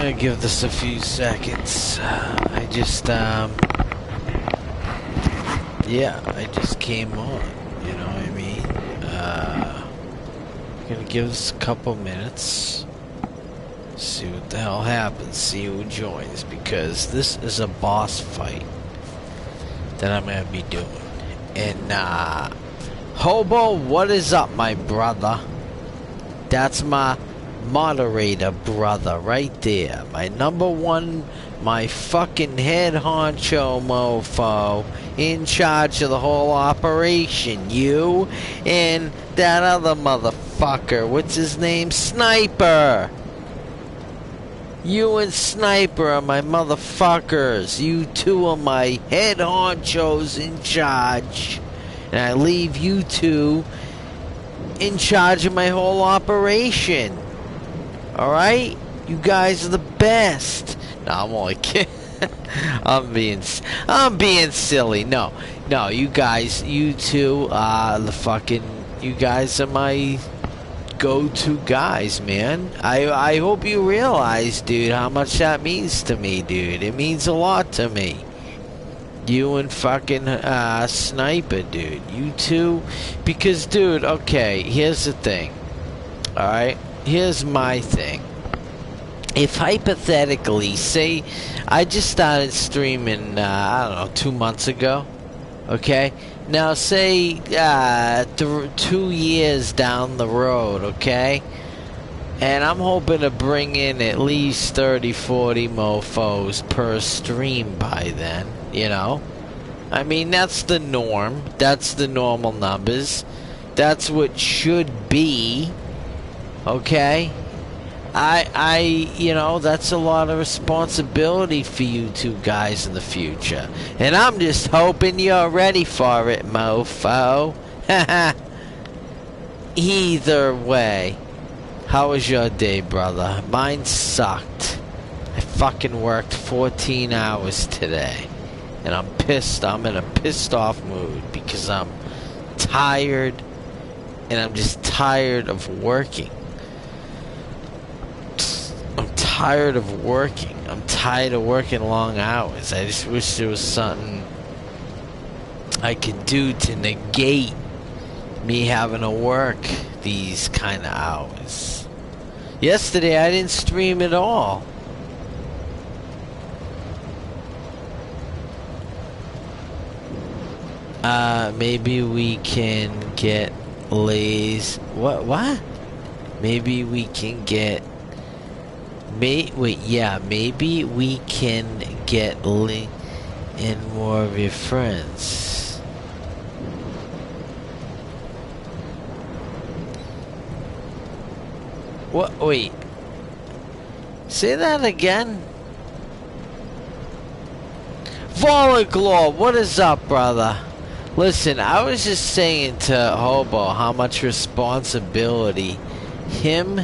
gonna give this a few seconds. I just, yeah, I just came on, you know what I mean? Gonna give this a couple minutes. See what the hell happens, see who joins, because this is a boss fight that I'm gonna be doing. And, Hobo, what is up, my brother? That's my moderator brother right there. My number one, my fucking head honcho mofo in charge of the whole operation. You and that other motherfucker, what's his name? Sniper. You and Sniper are my motherfuckers. You two are my head honchos in charge. And I leave you two in charge of my whole operation. Alright? You guys are the best. No, I'm only kidding. I'm being silly. No, you guys, you two, you guys are my go-to guys, man. I hope you realize, dude, how much that means to me, dude. It means a lot to me. You and fucking Sniper, dude. You two, because, dude, okay, here's the thing. Alright? Here's my thing. If hypothetically, say, I just started streaming, I don't know, 2 months ago, okay? Now, say, 2 years down the road, okay? And I'm hoping to bring in at least 30, 40 mofos per stream by then, you know? I mean, that's the norm. That's the normal numbers. That's what should be. Okay, you know, that's a lot of responsibility for you two guys in the future. And I'm just hoping you're ready for it, mofo. Either way, how was your day, brother? Mine sucked. I fucking worked 14 hours today. And I'm pissed. I'm in a pissed off mood because I'm tired. And I'm just tired of working. I'm tired of working. I'm tired of working long hours. I just wish there was something I could do to negate me having to work these kind of hours. Yesterday I didn't stream at all. Maybe we can get Lays. What? Maybe we can get. Maybe we can get Lee and more of your friends. What? Wait. Say that again. Volaglaw, what is up, brother? Listen, I was just saying to Hobo how much responsibility him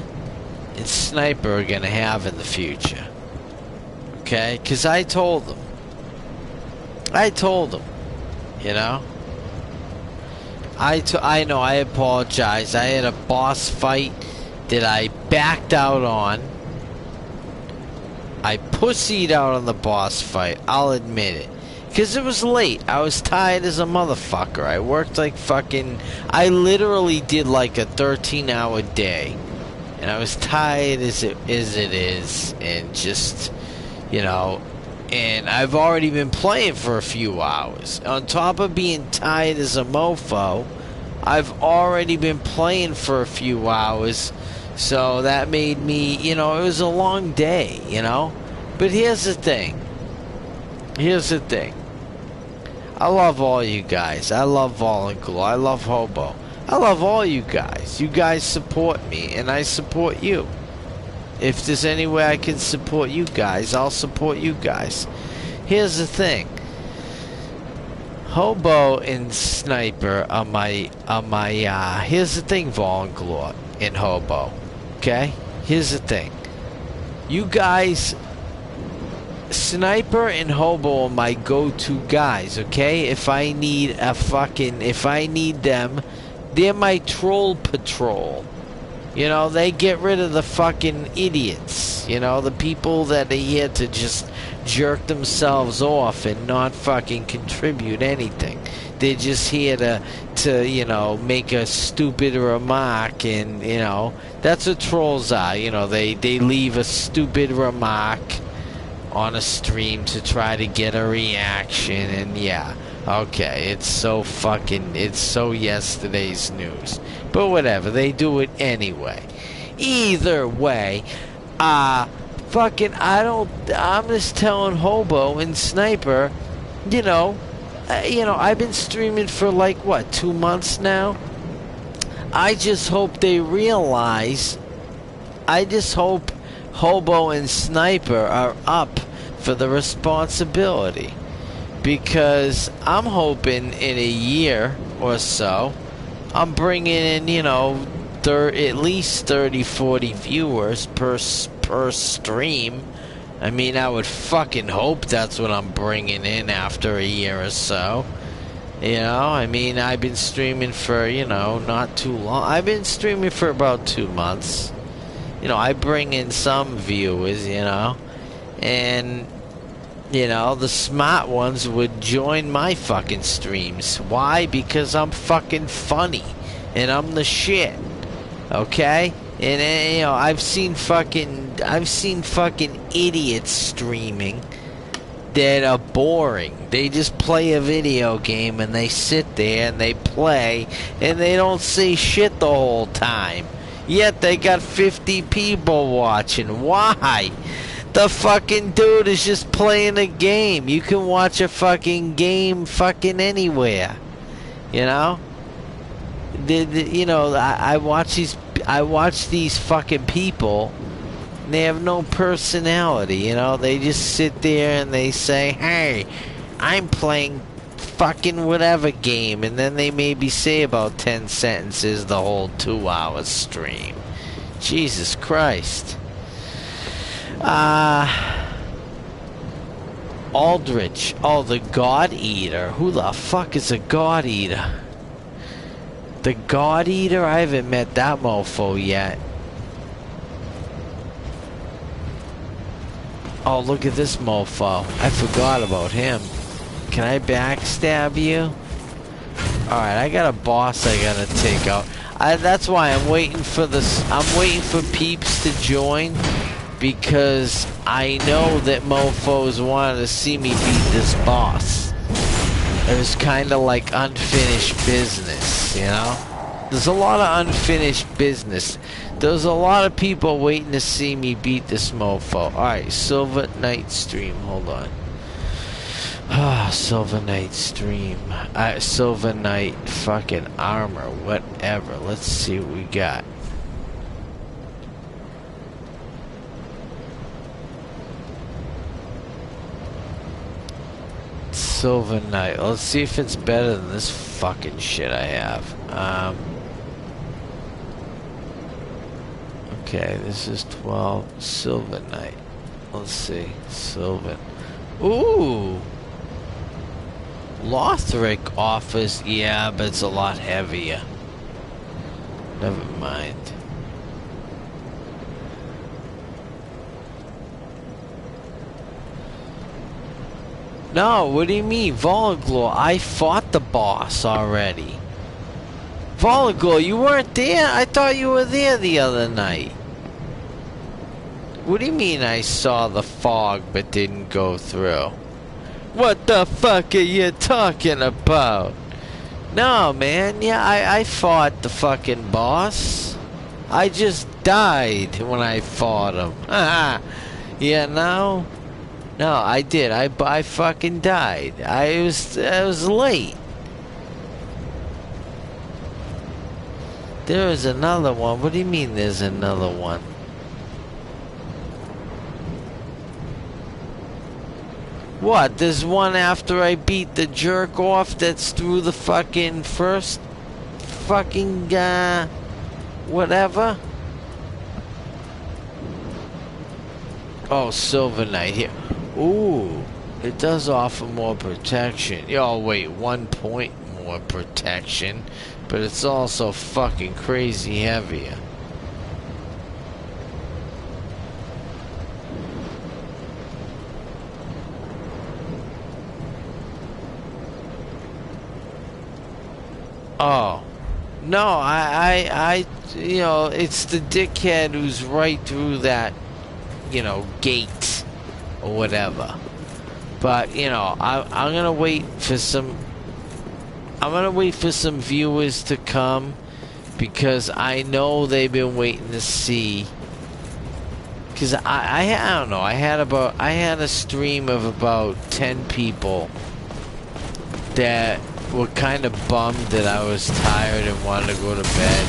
and Sniper are gonna have in the future. Okay? Because I told them, you know? I know, I apologize. I had a boss fight that I backed out on. I pussied out on the boss fight, I'll admit it. Because it was late. I was tired as a motherfucker. I worked like fucking... I literally did like a 13-hour day. And I was tired as it is. And just, you know... And I've already been playing for a few hours. On top of being tired as a mofo, I've already been playing for a few hours. So that made me... You know, it was a long day, you know? But here's the thing. I love all you guys. I love Voluncool. I love Hobo. I love all you guys. You guys support me, and I support you. If there's any way I can support you guys, I'll support you guys. Here's the thing. Hobo and Sniper are my here's the thing, Voluncool and Hobo. Okay? Here's the thing. You guys... Sniper and Hobo are my go-to guys, okay? If I need them, they're my troll patrol. You know, they get rid of the fucking idiots. You know, the people that are here to just jerk themselves off and not fucking contribute anything. They're just here to you know, make a stupid remark, and, you know, that's what trolls are. You know, they leave a stupid remark on a stream to try to get a reaction, and yeah, okay, it's so yesterday's news. But whatever, they do it anyway. Either way, I'm just telling Hobo and Sniper, you know, I've been streaming for like, what, 2 months now? I just hope they realize, I just hope Hobo and Sniper are up for the responsibility. Because I'm hoping in a year or so, I'm bringing in, you know, at least 30, 40 viewers per stream. I mean, I would fucking hope that's what I'm bringing in after a year or so. You know, I mean, I've been streaming for, you know, not too long. I've been streaming for about 2 months. You know, I bring in some viewers, you know. And, you know, the smart ones would join my fucking streams. Why? Because I'm fucking funny. And I'm the shit. Okay? And, you know, I've seen fucking idiots streaming that are boring. They just play a video game and they sit there and they play and they don't say shit the whole time. Yet they got 50 people watching. Why? The fucking dude is just playing a game. You can watch a fucking game fucking anywhere. You know? You know, I watch these fucking people, and they have no personality, you know? They just sit there and they say, hey, I'm playing fucking whatever game, and then they maybe say about 10 sentences the whole 2-hour stream. Jesus Christ. Aldrich. Oh, the God Eater. Who the fuck is a God Eater? The God Eater? I haven't met that mofo yet. Oh, look at this mofo. I forgot about him. Can I backstab you? Alright, I got a boss I gotta take out. That's why I'm waiting for this. I'm waiting for peeps to join, because I know that mofos wanted to see me beat this boss. It was kind of like unfinished business, you know? There's a lot of unfinished business. There's a lot of people waiting to see me beat this mofo. Alright, Silver Knight stream. Hold on. Ah, Silver Knight stream. Silver Knight fucking armor. Whatever. Let's see what we got. Silver Knight. Let's see if it's better than this fucking shit I have. Okay, this is 12. Silver Knight. Let's see. Silver. Ooh! Lothric offers, yeah, but it's a lot heavier. Never mind. No, what do you mean? Volagor, I fought the boss already. Volagor, you weren't there? I thought you were there the other night. What do you mean I saw the fog but didn't go through? What the fuck are you talking about? No, man, yeah, I fought the fucking boss. I just died when I fought him. Yeah, no? No, I did. I fucking died. I was late. There is another one. What do you mean there's another one? What? There's one after I beat the jerk off that's through the fucking first fucking whatever? Oh, Silver Knight here. Ooh, it does offer more protection. Oh, wait, 1 point more protection. But it's also fucking crazy heavier. Oh. No, you know, it's the dickhead who's right through that, you know, gate or whatever. But, you know, I'm gonna wait for some, viewers to come because I know they've been waiting to see. Because I don't know, I had a stream of about 10 people that were kind of bummed that I was tired and wanted to go to bed.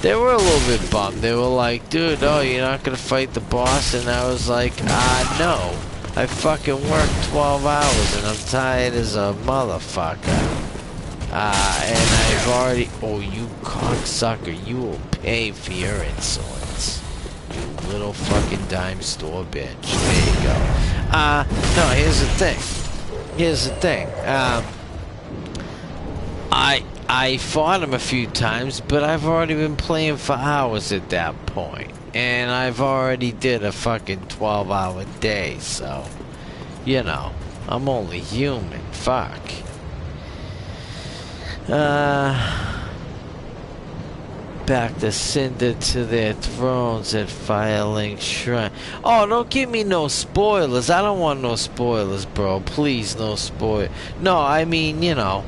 They were a little bit bummed. They were like, dude, oh, you're not gonna fight the boss? And I was like, no. I fucking worked 12 hours and I'm tired as a motherfucker. And I've already... Oh, you cocksucker. You will pay for your insolence. You little fucking dime store bitch. There you go. No, here's the thing. I fought him a few times, but I've already been playing for hours at that point. And I've already did a fucking 12-hour day, so... You know, I'm only human. Fuck. Back to Cinder to their thrones at Firelink Shrine. Oh, don't give me no spoilers. I don't want no spoilers, bro. Please, no spoil. No, I mean, you know.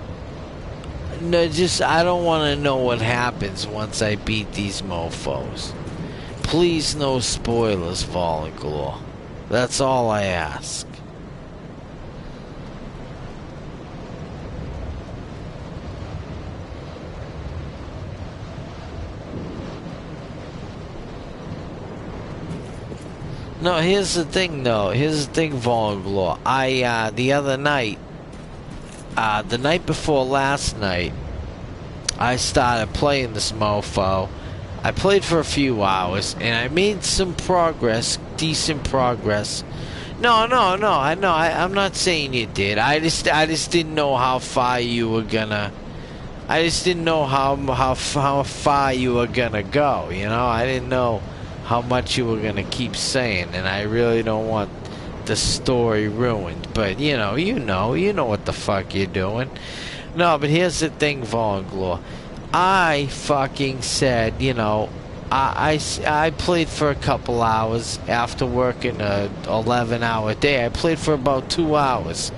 No, just, I don't want to know what happens once I beat these mofos. Please, no spoilers, Fallen Glory. That's all I ask. No, here's the thing, though. Here's the thing, Fallen Glory. The other night, the night before last night, I started playing this mofo. I played for a few hours, and I made some progress, decent progress. No, I'm not saying you did. I just didn't know how far you were gonna. I just didn't know how far you were gonna go. You know, I didn't know how much you were gonna keep saying, and I really don't want the story ruined. But you know what the fuck you're doing. No, but here's the thing, Fallen Glory. I fucking said, you know, I played for a couple hours after working a 11-hour day. I played for about 2 hours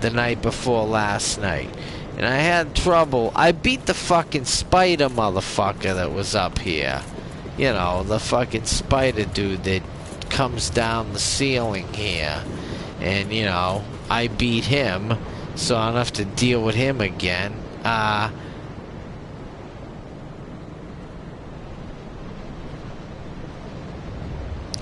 the night before last night. And I had trouble. I beat the fucking spider motherfucker that was up here. You know, the fucking spider dude that comes down the ceiling here. And, you know, I beat him, so I don't have to deal with him again.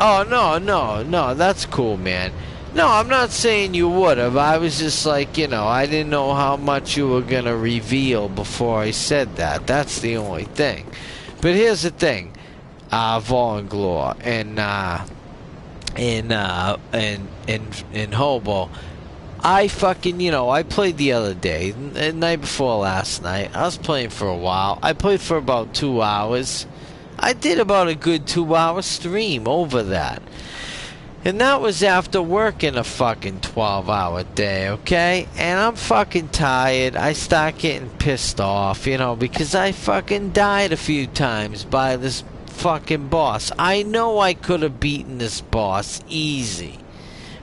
Oh, no, that's cool, man. No, I'm not saying you would have. I was just like, you know, I didn't know how much you were gonna reveal before I said that. That's the only thing. But here's the thing, Fallen Glory and Hobo. I fucking, you know, I played the other day, the night before last night. I was playing for a while. I played for about 2 hours. I did about a good 2-hour stream over that. And that was after working a fucking 12-hour day, okay? And I'm fucking tired. I start getting pissed off, you know, because I fucking died a few times by this fucking boss. I know I could have beaten this boss easy.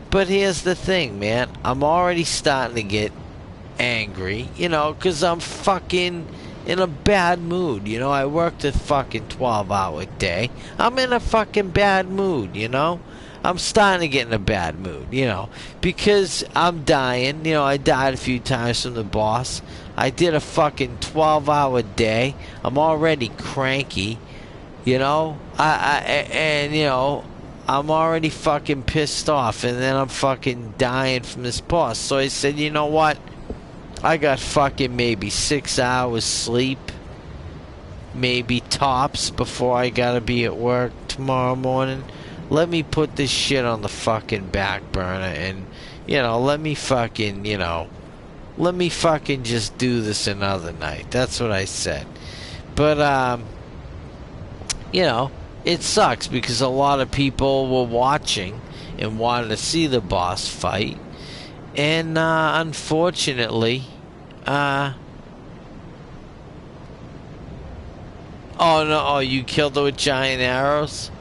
But here's the thing, man. I'm already starting to get angry, you know, because I'm fucking in a bad mood, you know. I worked a fucking 12-hour day. I'm in a fucking bad mood, you know. I'm starting to get in a bad mood, you know, because I'm dying. You know, I died a few times from the boss. I did a fucking 12-hour day. I'm already cranky, you know. And you know, I'm already fucking pissed off, and then I'm fucking dying from this boss. So I said, you know what? I got fucking maybe 6 hours sleep, maybe tops, before I gotta be at work tomorrow morning. Let me put this shit on the fucking back burner and, you know, let me fucking, you know, let me fucking just do this another night. That's what I said. But, you know, it sucks because a lot of people were watching and wanted to see the boss fight. And, unfortunately, Oh no, oh, you killed her with giant arrows?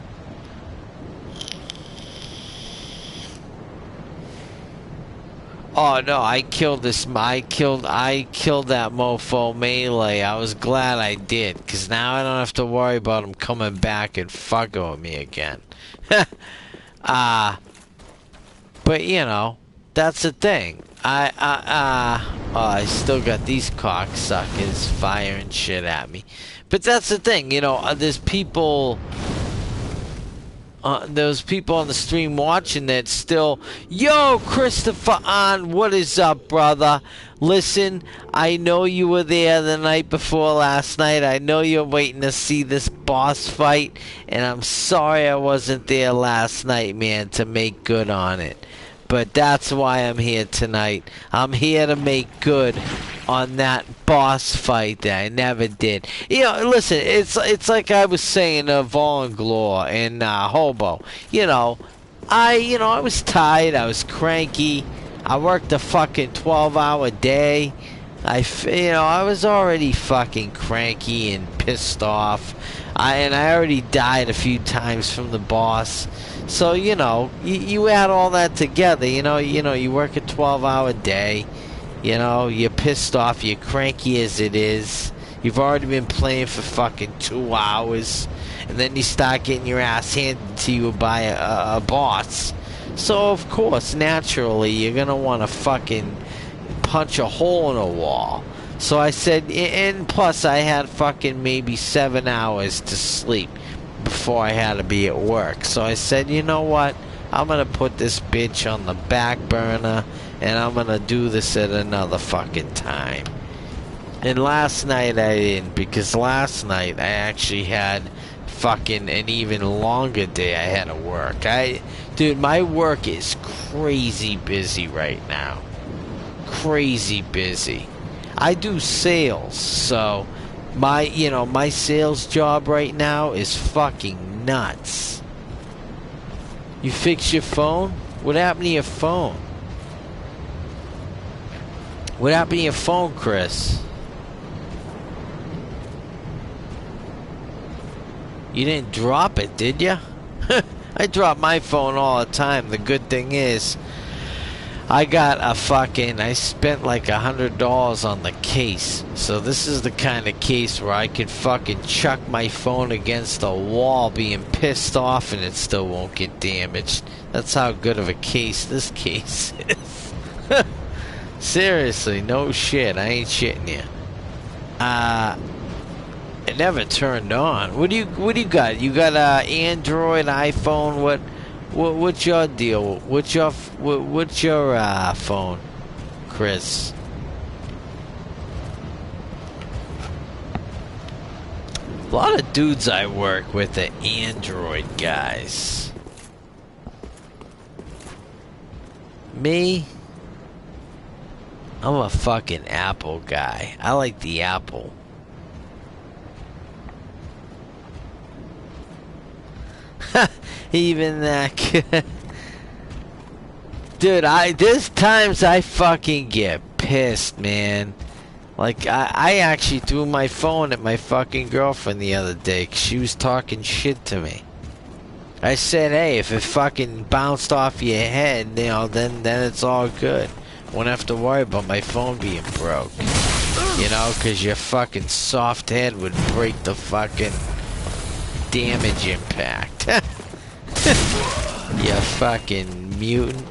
Oh no, I killed I killed that mofo melee. I was glad I did, cause now I don't have to worry about him coming back and fucking with me again. But you know, that's the thing. I still got these cocksuckers firing shit at me. But that's the thing, you know, there's people on the stream watching that still, yo, Christopher on, what is up, brother? Listen, I know you were there the night before last night. I know you're waiting to see this boss fight, and I'm sorry I wasn't there last night, man, to make good on it. But that's why I'm here tonight. I'm here to make good on that boss fight that I never did. You know, listen, it's like I was saying to Volglor and Hobo. You know, I was tired. I was cranky. I worked a fucking 12-hour day. I was already fucking cranky and pissed off. I already died a few times from the boss. So, you know, you add all that together, you work a 12-hour day, you're pissed off, you're cranky as it is, you've already been playing for fucking 2 hours, and then you start getting your ass handed to you by a boss. So, of course, naturally, you're gonna want to fucking punch a hole in a wall. So I said, and plus I had fucking maybe 7 hours to sleep before I had to be at work. So I said, you know what? I'm gonna put this bitch on the back burner, and I'm gonna do this at another fucking time. And last night I didn't, because last night I actually had fucking an even longer day I had to work. Dude, my work is crazy busy right now. Crazy busy. I do sales, so my sales job right now is fucking nuts. You fix your phone? What happened to your phone? What happened to your phone, Chris? You didn't drop it, did you? I drop my phone all the time. The good thing is, I spent like $100 on the case. So this is the kind of case where I could fucking chuck my phone against the wall being pissed off and it still won't get damaged. That's how good of a case this case is. Seriously, no shit. I ain't shitting you. It never turned on. What do you got? You got a Android, iPhone, what's your deal? What's your phone, Chris? A lot of dudes I work with are Android guys. Me? I'm a fucking Apple guy. I like the Apple. Even that. Dude, there's times I fucking get pissed, man. Like, I actually threw my phone at my fucking girlfriend the other day 'cause she was talking shit to me. I said, hey, if it fucking bounced off your head, then it's all good. Won't have to worry about my phone being broke. 'Cause your fucking soft head would break the fucking damage impact. You fucking mutant.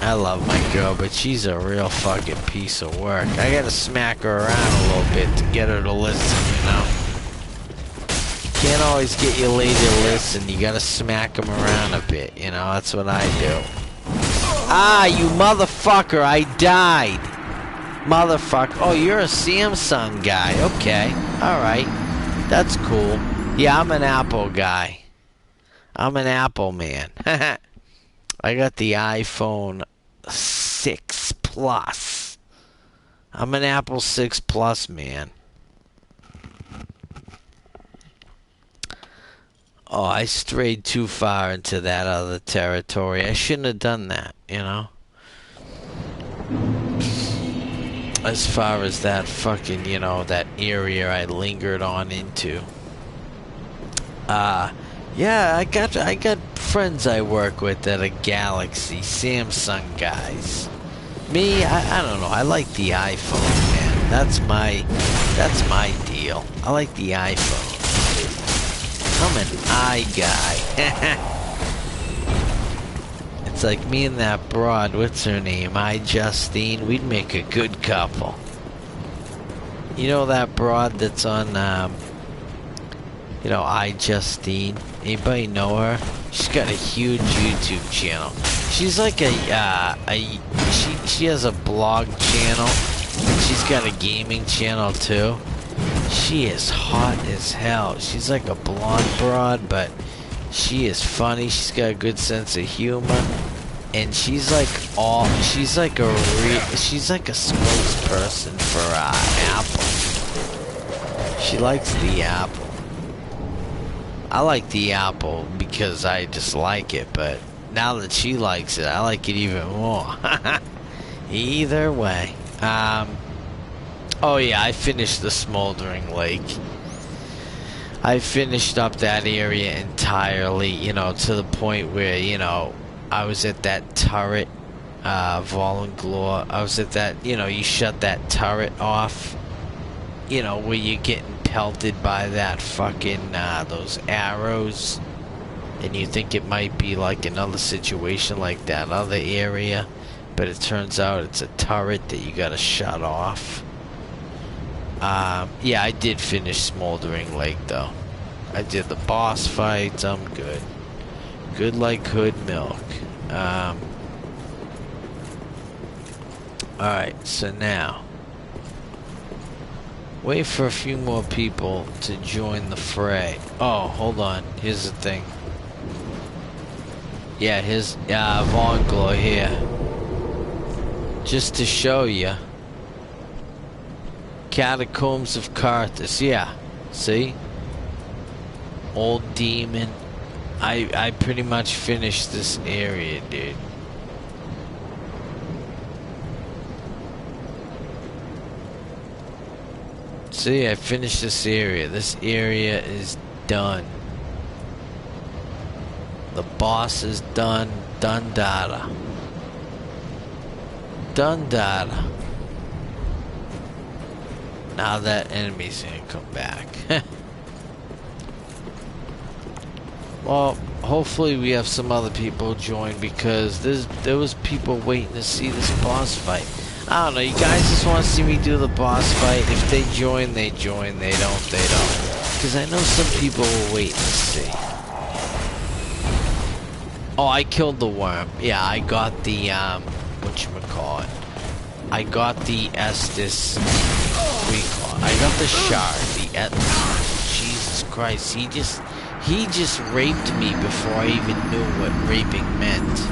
I love my girl, but she's a real fucking piece of work. I gotta smack her around a little bit to get her to listen, You can't always get your lady to listen. You gotta smack them around a bit, That's what I do. Ah, you motherfucker, I died. Motherfucker. Oh, you're a Samsung guy. Okay. Alright. That's cool. Yeah, I'm an Apple guy. I'm an Apple man. I got the iPhone 6 Plus. I'm an Apple 6 Plus man. Oh, I strayed too far into that other territory. I shouldn't have done that, as far as that fucking, you know, that area I lingered on into. Yeah, I got friends I work with that are Galaxy, Samsung guys. Me, I don't know. I like the iPhone, man. That's my deal. I like the iPhone. I'm an i guy. It's like me and that broad, what's her name? Justine, we'd make a good couple. You know that broad that's on, you know, Justine? Anybody know her? She's got a huge YouTube channel. She's like she has a blog channel. And she's got a gaming channel too. She is hot as hell. She's like a blonde broad, but she is funny. She's got a good sense of humor. And she's like she's like a spokesperson for Apple. She likes the Apple. I like the Apple because I just like it, but now that she likes it, I like it even more. Either way. Oh yeah, I finished the Smoldering Lake. I finished up that area entirely, you know, to the point where, you know, I was at that turret, Volunglor. I was at that, you know, you shut that turret off, you know, where you're getting pelted by that fucking, those arrows. And you think it might be like another situation like that other area. But it turns out it's a turret that you gotta shut off. Yeah, I did finish Smoldering Lake though. I did the boss fights, I'm good. Good like hood milk. Alright, so now wait for a few more people to join the fray. Oh, hold on. Here's the thing. Yeah, here's Vonglow here. Just to show you. Catacombs of Carthus. Yeah. See? Old Demon. I pretty much finished this area, dude. See, I finished this area. This area is done. The boss is done. Done data. Done data. Now that enemy's gonna come back. Well, hopefully we have some other people join because there was people waiting to see this boss fight. I don't know, you guys just want to see me do the boss fight. If they join, they join. They don't, they don't. Because I know some people will wait and see. Oh, I killed the worm. Yeah, I got the, whatchamacallit. I got the Estus. I got the shard. Jesus Christ, he just raped me before I even knew what raping meant.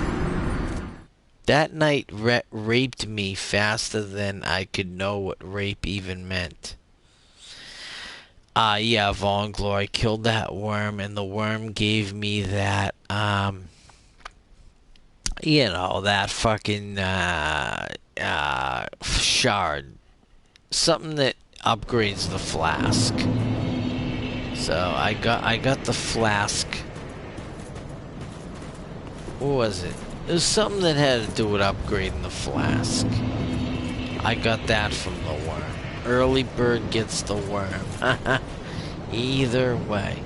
That knight raped me faster than I could know what rape even meant. Yeah, Vonglow, I killed that worm, and the worm gave me that, you know, that fucking, shard. Something that upgrades the flask. So, I got the flask. What was it? It was something that had to do with upgrading the flask. I got that from the worm. Early bird gets the worm. Either way.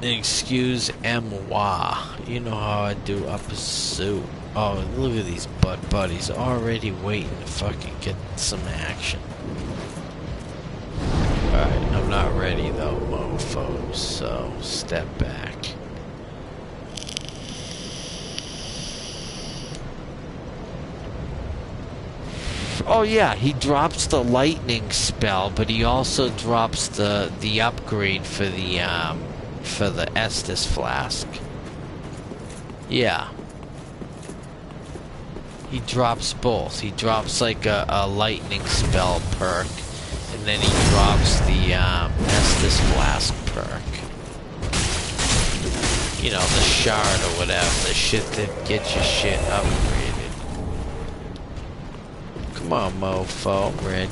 Excuse moi. You know how I do up a suit. Oh, look at these butt buddies already waiting to fucking get some action. Alright, I'm not ready though, mofos, so step back. Oh yeah, he drops the lightning spell, but he also drops the upgrade for the Estus flask. Yeah. He drops both. He drops like a lightning spell perk, and then he drops the Estus flask perk. You know, the shard or whatever, the shit that gets your shit upgraded. Come on, mofo, I'm ready.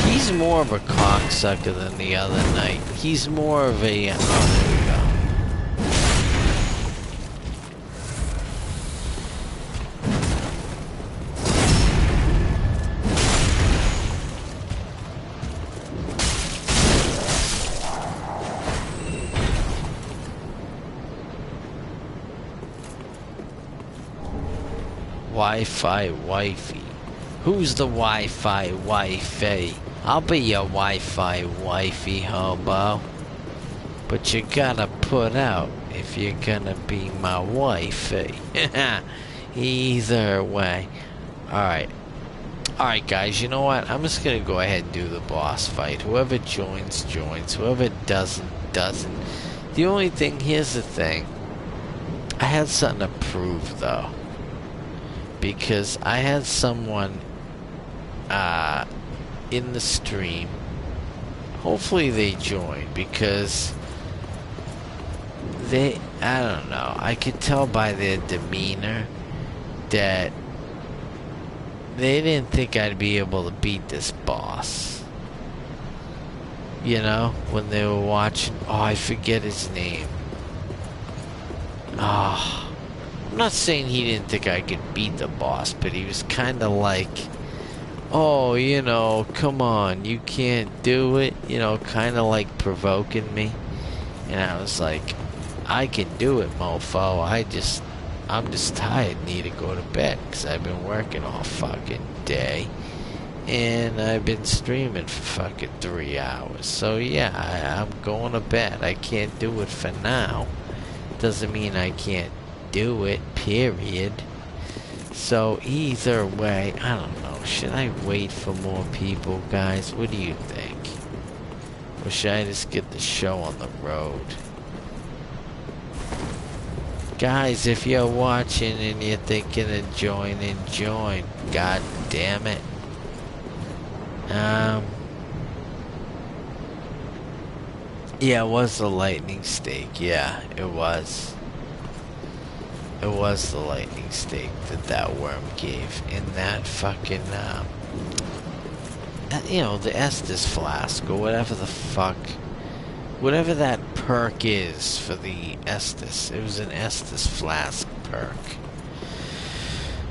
He's more of a cocksucker than the other night. He's more of a... oh, there we go. Wi-Fi wifey. Who's the Wi-Fi wifey? I'll be your Wi-Fi wifey, hobo. But you gotta put out if you're gonna be my wifey. Either way. Alright. Alright, guys, you know what? I'm just gonna go ahead and do the boss fight. Whoever joins, joins. Whoever doesn't, doesn't. The only thing, here's the thing. I had something to prove, though. Because I had someone in the stream. Hopefully they join, because I don't know, I could tell by their demeanor that they didn't think I'd be able to beat this boss. You know, when they were watching. Oh, I forget his name. Oh, I'm not saying he didn't think I could beat the boss, but he was kind of like, oh, you know, come on, you can't do it. You know, kind of like provoking me. And I was like, I can do it, mofo. I'm just tired, need to go to bed, because I've been working all fucking day. And I've been streaming for fucking 3 hours. So yeah, I'm going to bed. I can't do it for now. Doesn't mean I can't do it, period. So either way, I don't know. Should I wait for more people, guys? What do you think? Or should I just get the show on the road? Guys, if you're watching and you're thinking of joining, join. God damn it. Yeah, it was the lightning stake. Yeah, it was. It was the lightning stake that worm gave in that fucking, you know, the Estus flask or whatever the fuck. Whatever that perk is for the Estus. It was an Estus flask perk.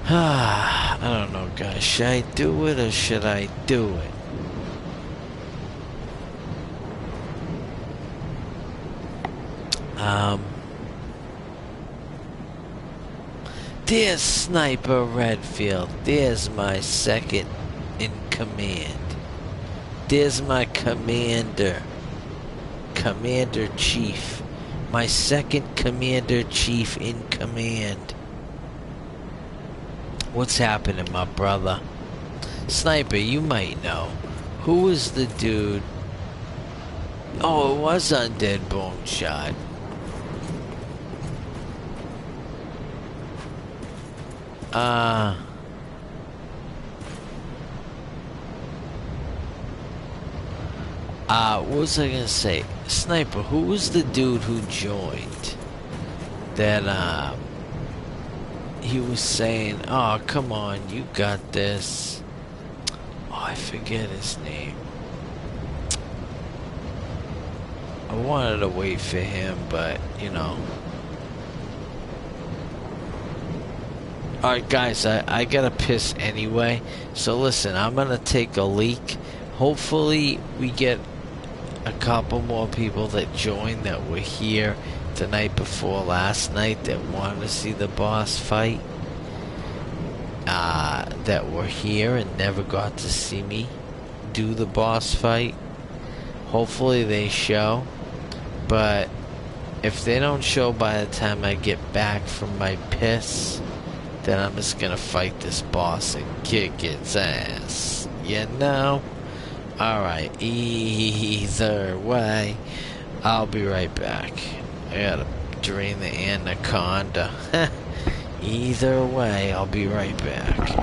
I don't know, guys. Should I do it or should I do it? There's Sniper Redfield. There's my second in command. There's my commander. Commander-Chief. My second Commander-Chief in command. What's happening, my brother? Sniper, you might know. Who was the dude? Oh, it was Undead Bone Shot. What was I gonna say? Sniper, who was the dude who joined? That, he was saying, oh, come on, you got this. Oh, I forget his name. I wanted to wait for him, but, you know. Alright, guys, I gotta piss anyway. So, listen, I'm gonna take a leak. Hopefully, we get a couple more people that joined that were here the night before last night that wanted to see the boss fight. That were here and never got to see me do the boss fight. Hopefully they show. But if they don't show by the time I get back from my piss, then I'm just gonna fight this boss and kick its ass. You know? Alright, either way, I'll be right back. I gotta drain the anaconda. Either way, I'll be right back.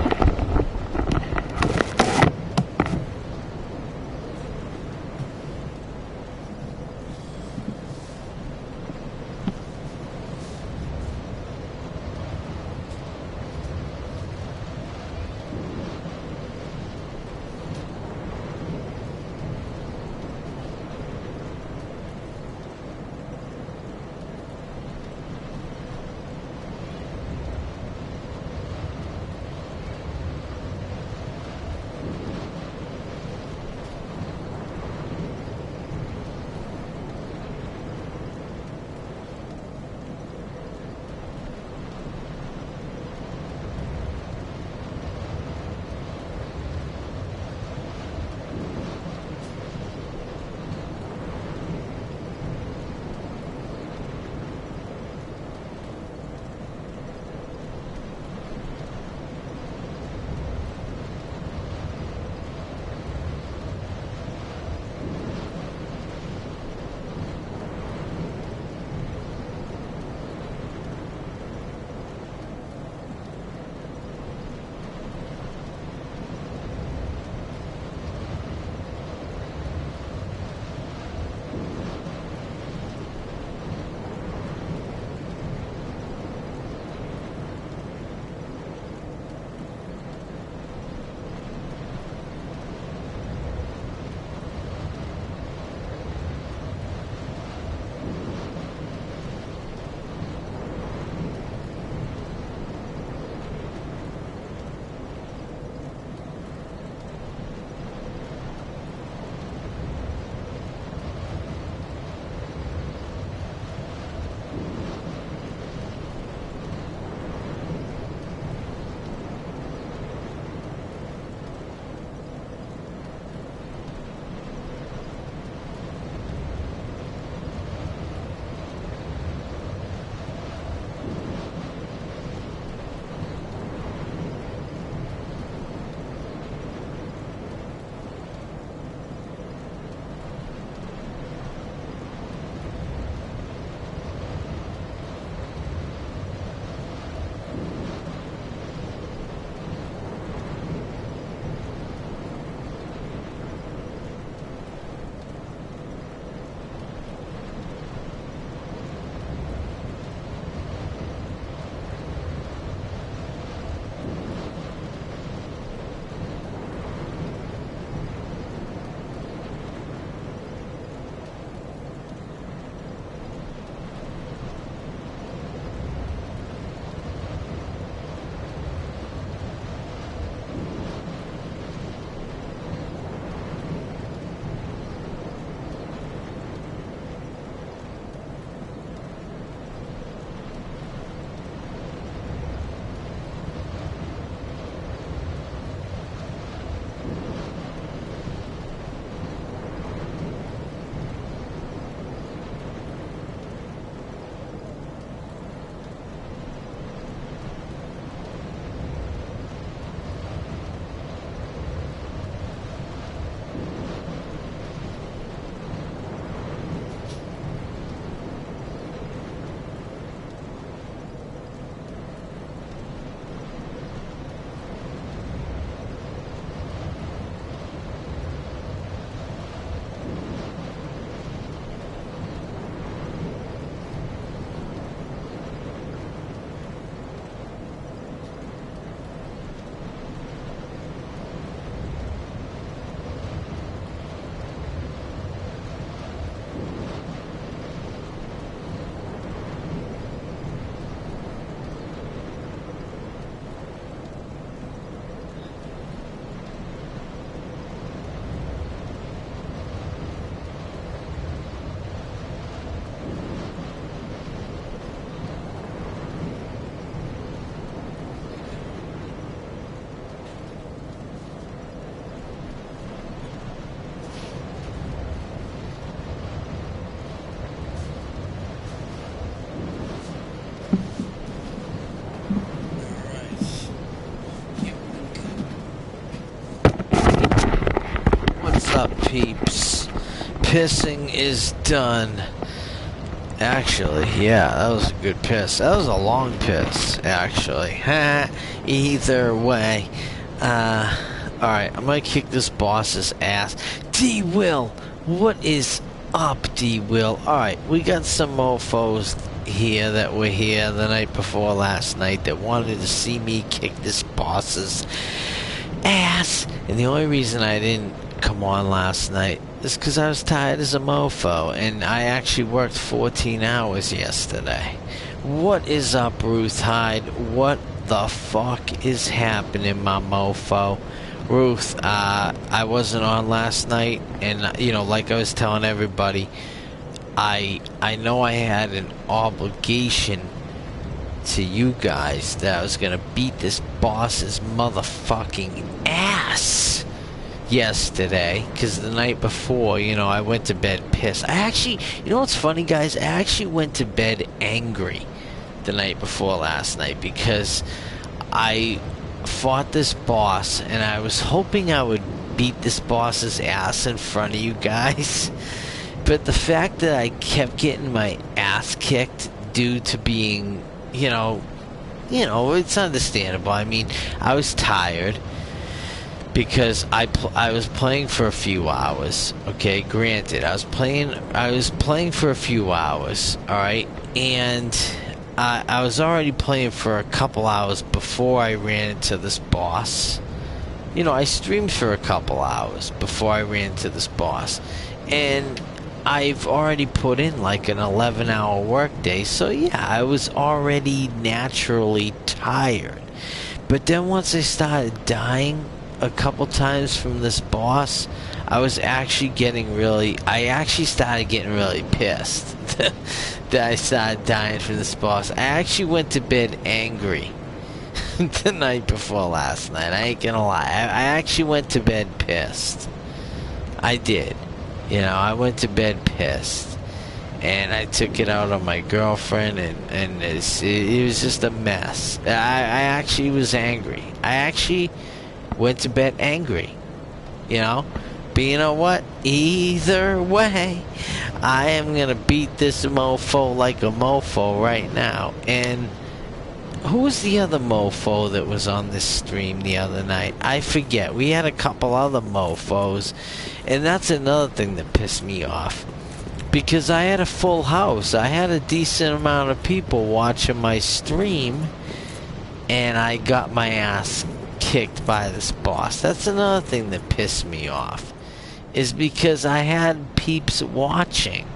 peeps. Pissing is done. Actually, yeah, that was a good piss. That was a long piss, actually. Either way. Alright, I'm gonna kick this boss's ass. D-Will! What is up, D-Will? Alright, we got some mofos here that were here the night before last night that wanted to see me kick this boss's ass. And the only reason I didn't come on last night is because I was tired as a mofo, and I actually worked 14 hours yesterday. What is up, Ruth Hyde? What the fuck is happening, my mofo? Ruth, I wasn't on last night, and you know, like I was telling everybody, I know I had an obligation to you guys that I was gonna beat this boss's motherfucking ass yesterday, because the night before, you know, I went to bed pissed. I actually, you know what's funny, guys? I actually went to bed angry the night before last night because I fought this boss, and I was hoping I would beat this boss's ass in front of you guys. But the fact that I kept getting my ass kicked due to being, you know, it's understandable. I mean, I was tired because I was playing for a few hours. Okay, granted, I was playing for a few hours. All right, and I was already playing for a couple hours before I ran into this boss. You know, I streamed for a couple hours before I ran into this boss, and I've already put in like an 11-hour workday, so yeah, I was already naturally tired. But then once I started dying a couple times from this boss, I actually started getting really pissed that I started dying from this boss. I actually went to bed angry the night before last night. I ain't gonna lie. I actually went to bed pissed. I did. You know, I went to bed pissed, and I took it out on my girlfriend, and it was just a mess. I actually was angry. I actually went to bed angry, you know? But you know what? Either way, I am gonna beat this mofo like a mofo right now. And who was the other mofo that was on this stream the other night? I forget. We had a couple other mofos, and that's another thing that pissed me off. Because I had a full house. I had a decent amount of people watching my stream, and I got my ass kicked by this boss. That's another thing that pissed me off, is because I had peeps watching,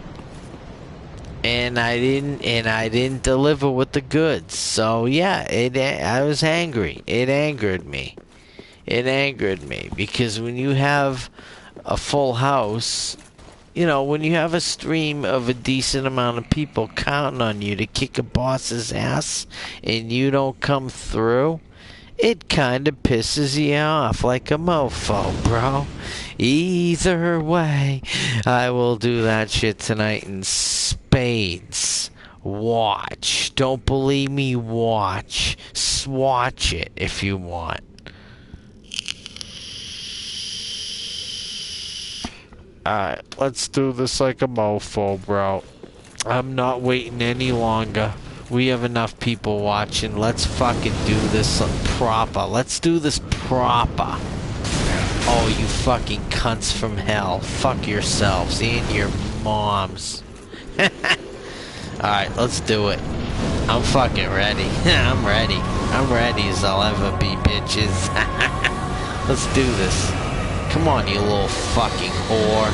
and I didn't deliver with the goods. So yeah, I was angry. It angered me. It angered me because when you have a full house, you know, when you have a stream of a decent amount of people counting on you to kick a boss's ass and you don't come through, it kind of pisses you off like a mofo, bro. Either way, I will do that shit tonight in spades. Watch. Don't believe me? Watch. Swatch it if you want. Alright, let's do this like a mofo, bro. I'm not waiting any longer. We have enough people watching. Let's fucking do this proper. Let's do this proper. Oh, you fucking cunts from hell. Fuck yourselves and your moms. Alright, let's do it. I'm fucking ready. I'm ready. I'm ready as I'll ever be, bitches. Let's do this. Come on, you little fucking whore.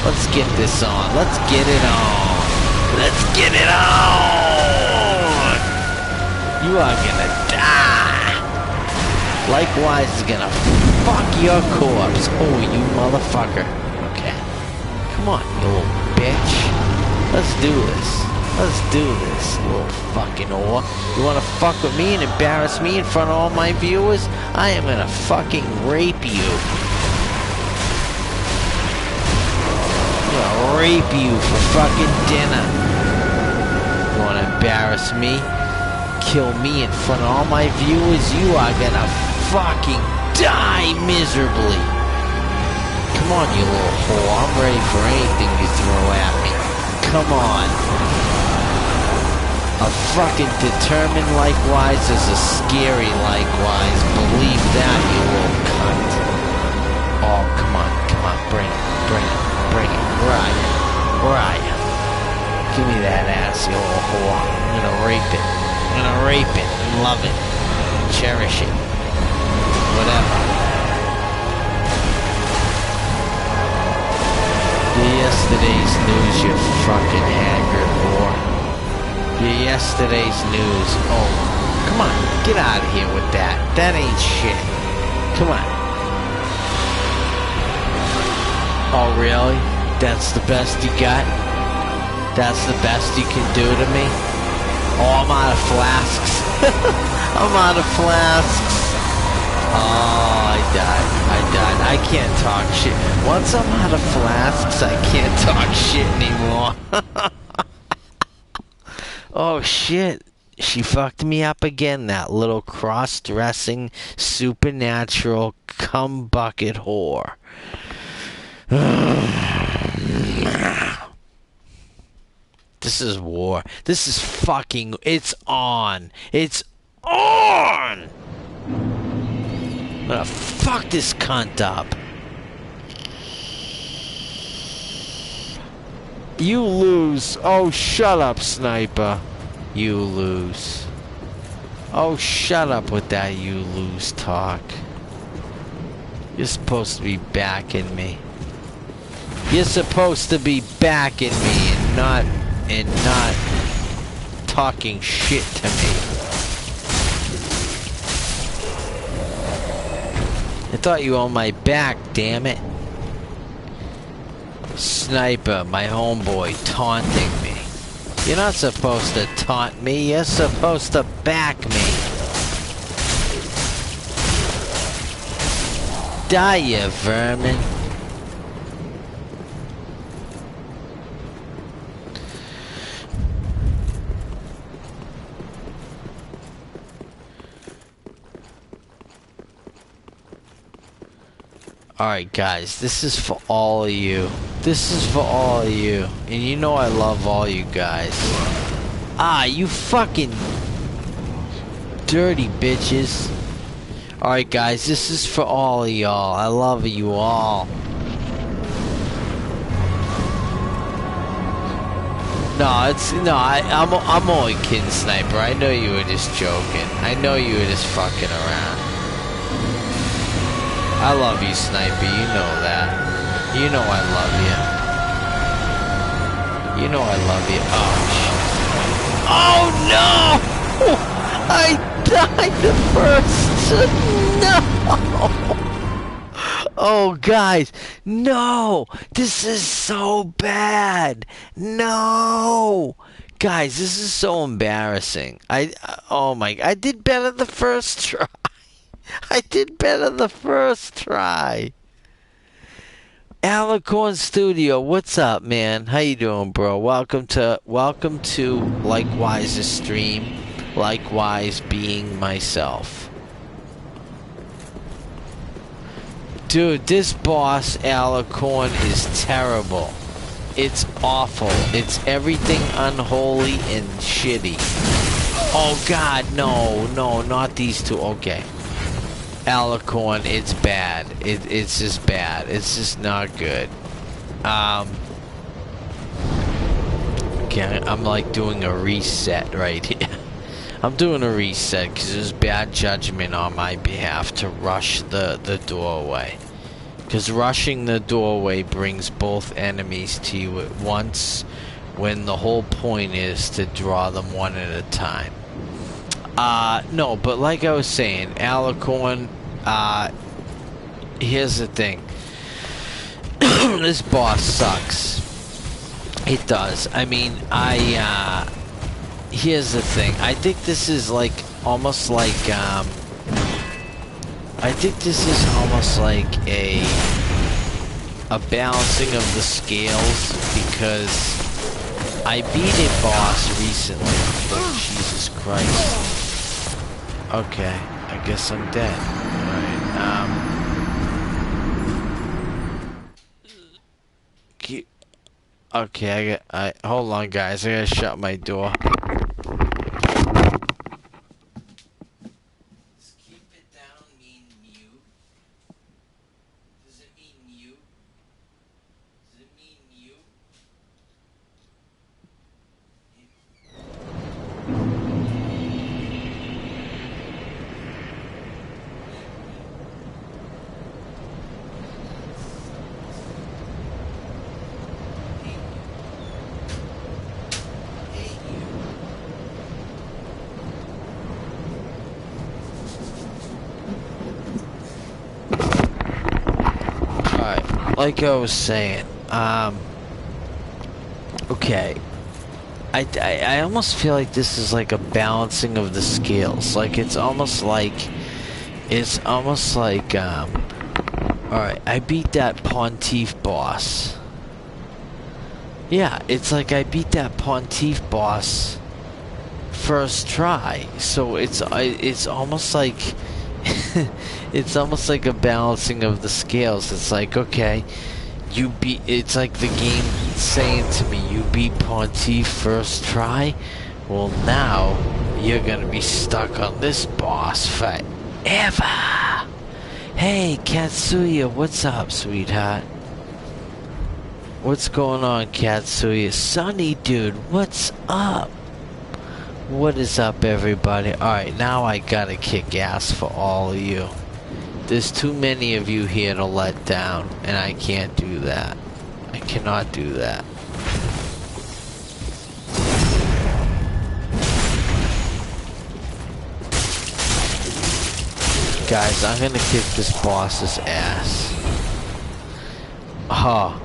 Let's get this on. Let's get it on. Let's get it on. You are gonna die. Likewise is gonna fuck your corpse. Oh, you motherfucker. Okay. Come on, you little bitch. Let's do this. Let's do this, little fucking whore. You wanna fuck with me and embarrass me in front of all my viewers? I am gonna fucking rape you. I'm gonna rape you for fucking dinner. You wanna embarrass me? Kill me in front of all my viewers? You are gonna fucking die miserably. Come on, you little whore. I'm ready for anything you throw at me. Come on. A fucking determined likewise is a scary likewise. Believe that, you little cunt. Oh, come on. Bring it. Where are you? Give me that ass, you little whore. I'm gonna rape it. And love it. And cherish it. Whatever. You're yesterday's news, you fucking haggard whore. You're yesterday's news. Oh, come on. Get out of here with that. That ain't shit. Come on. Oh, really? That's the best you got? That's the best you can do to me? Oh, I'm out of flasks. I'm out of flasks. Oh, I died. I can't talk shit. Once I'm out of flasks, I can't talk shit anymore. Oh, shit. She fucked me up again, that little cross-dressing, supernatural, cum-bucket whore. This is war. This is fucking... It's on. It's on! I'm gonna fuck this cunt up. You lose. Oh, shut up, sniper. You lose. Oh, shut up with that you lose talk. You're supposed to be backing me. You're supposed to be backing me and not talking shit to me. I thought you were on my back, damn it. Sniper, my homeboy, taunting me. You're not supposed to taunt me, you're supposed to back me. Die, you vermin. Alright guys, this is for all of you. This is for all of you. And you know I love all you guys. Ah, you fucking dirty bitches. Alright guys, this is for all of y'all. I love you all. I'm only kidding, Sniper. I know you were just joking. I know you were just fucking around. I love you, Sniper. You know that. You know I love you. You know I love you. Oh, shit. Oh, no! I died the first. No! Oh, guys. No! This is so bad. No! Guys, this is so embarrassing. Oh, my... I did better the first try. I did better the first try. Alicorn Studio, what's up, man? How you doing, bro? Welcome to Likewise's stream. Likewise being myself. Dude, this boss Alicorn is terrible. It's awful. It's everything unholy and shitty. Oh God, no, not these two. Okay. Alicorn, it's bad. It's just bad. It's just not good. Okay, I'm like doing a reset right here. I'm doing a reset because there's bad judgment on my behalf to rush the doorway. Because rushing the doorway brings both enemies to you at once, when the whole point is to draw them one at a time. No, but like I was saying, Alicorn, here's the thing. This boss sucks. It does. I mean, here's the thing. I think this is like, almost like, I think this is almost like a balancing of the scales, because I beat a boss recently. Oh, Jesus Christ. Okay, I guess I'm dead. Alright, Okay, hold on, guys. I gotta shut my door. Just keep it down, mean mute. Does it mean mute? Does it mean mute? Alright, like I was saying, okay. I almost feel like this is like a balancing of the scales. Like it's almost like, alright, I beat that Pontiff boss. Yeah, it's like I beat that Pontiff boss first try. So it's almost like, it's almost like a balancing of the scales. It's like, okay, it's like the game saying to me, you beat Pontiff first try, well now you're gonna be stuck on this boss forever. Hey Katsuya, what's up, sweetheart? What's going on, Katsuya? Sunny dude, what's up? What is up, everybody? Alright, now I gotta kick ass for all of you. There's too many of you here to let down, and I can't do that. I cannot do that. Guys, I'm gonna kick this boss's ass. Huh.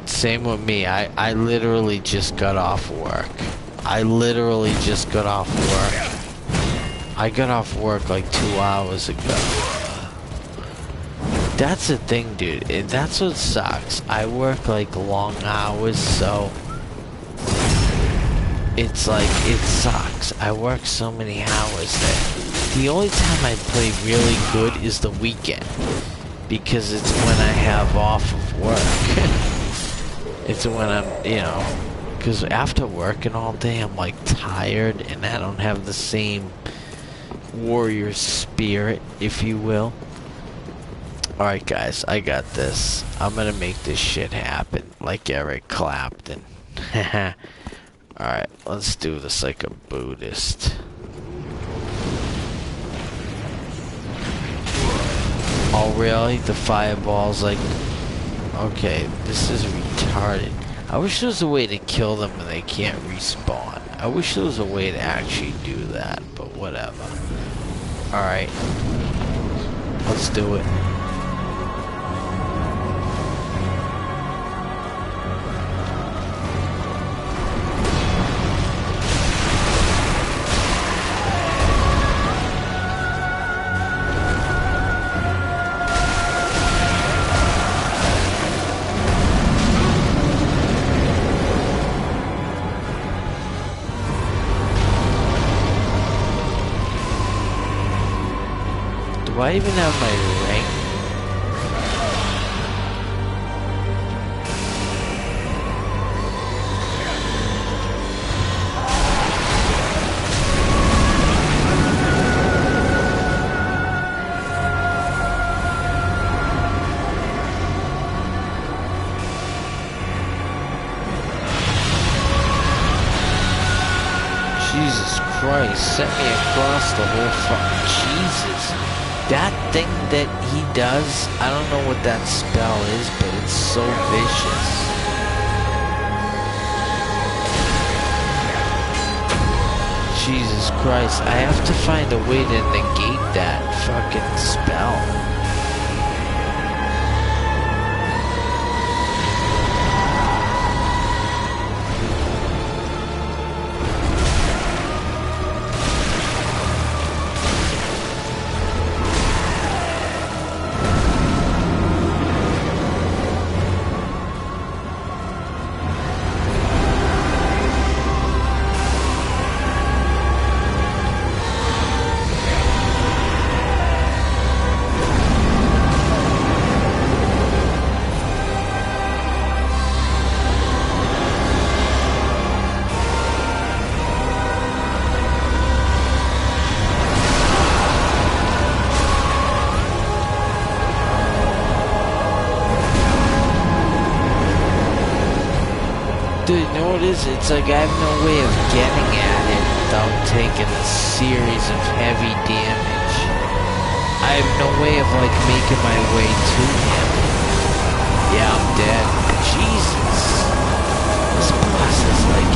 Same with me. I literally just got off work. I literally just got off work. I got off work like 2 hours ago. That's the thing, dude. That's what sucks. I work like long hours, so it's like, it sucks. I work so many hours that the only time I play really good is the weekend, because it's when I have off of work. It's when I'm, you know, because after working all day, I'm like tired and I don't have the same warrior spirit, if you will. Alright guys, I got this. I'm gonna make this shit happen, like Eric Clapton. Alright, let's do this like a Buddhist. Oh really? The fireball's like... Okay, this is retarded. I wish there was a way to kill them and they can't respawn. I wish there was a way to actually do that, but whatever. Alright. Let's do it. Do I even have my rank? Jesus Christ, set me across the whole fucking Jesus. That thing that he does, I don't know what that spell is, but it's so vicious. Jesus Christ, I have to find a way to negate that fucking spell. Dude, you know what it is? It's like I have no way of getting at it without taking a series of heavy damage. I have no way of, like, making my way to him. Yeah, I'm dead. Jesus. This boss is like...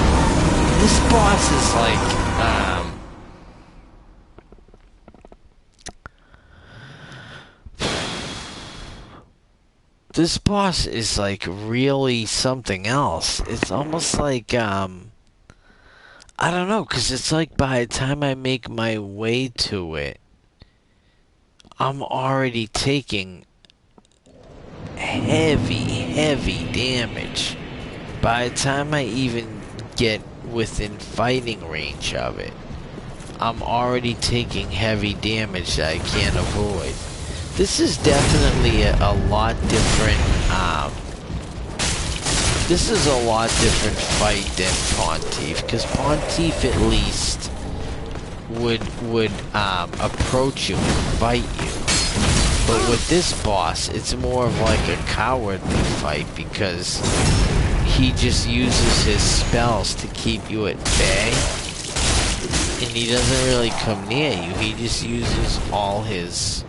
This boss is like really something else. It's almost like, I don't know, because it's like by the time I make my way to it, I'm already taking heavy damage. By the time I even get within fighting range of it, I'm already taking heavy damage that I can't avoid. This is definitely a lot different, this is a lot different fight than Pontiff, because Pontiff at least would approach you and fight you. But with this boss, it's more of like a cowardly fight, because he just uses his spells to keep you at bay. And he doesn't really come near you, he just uses all his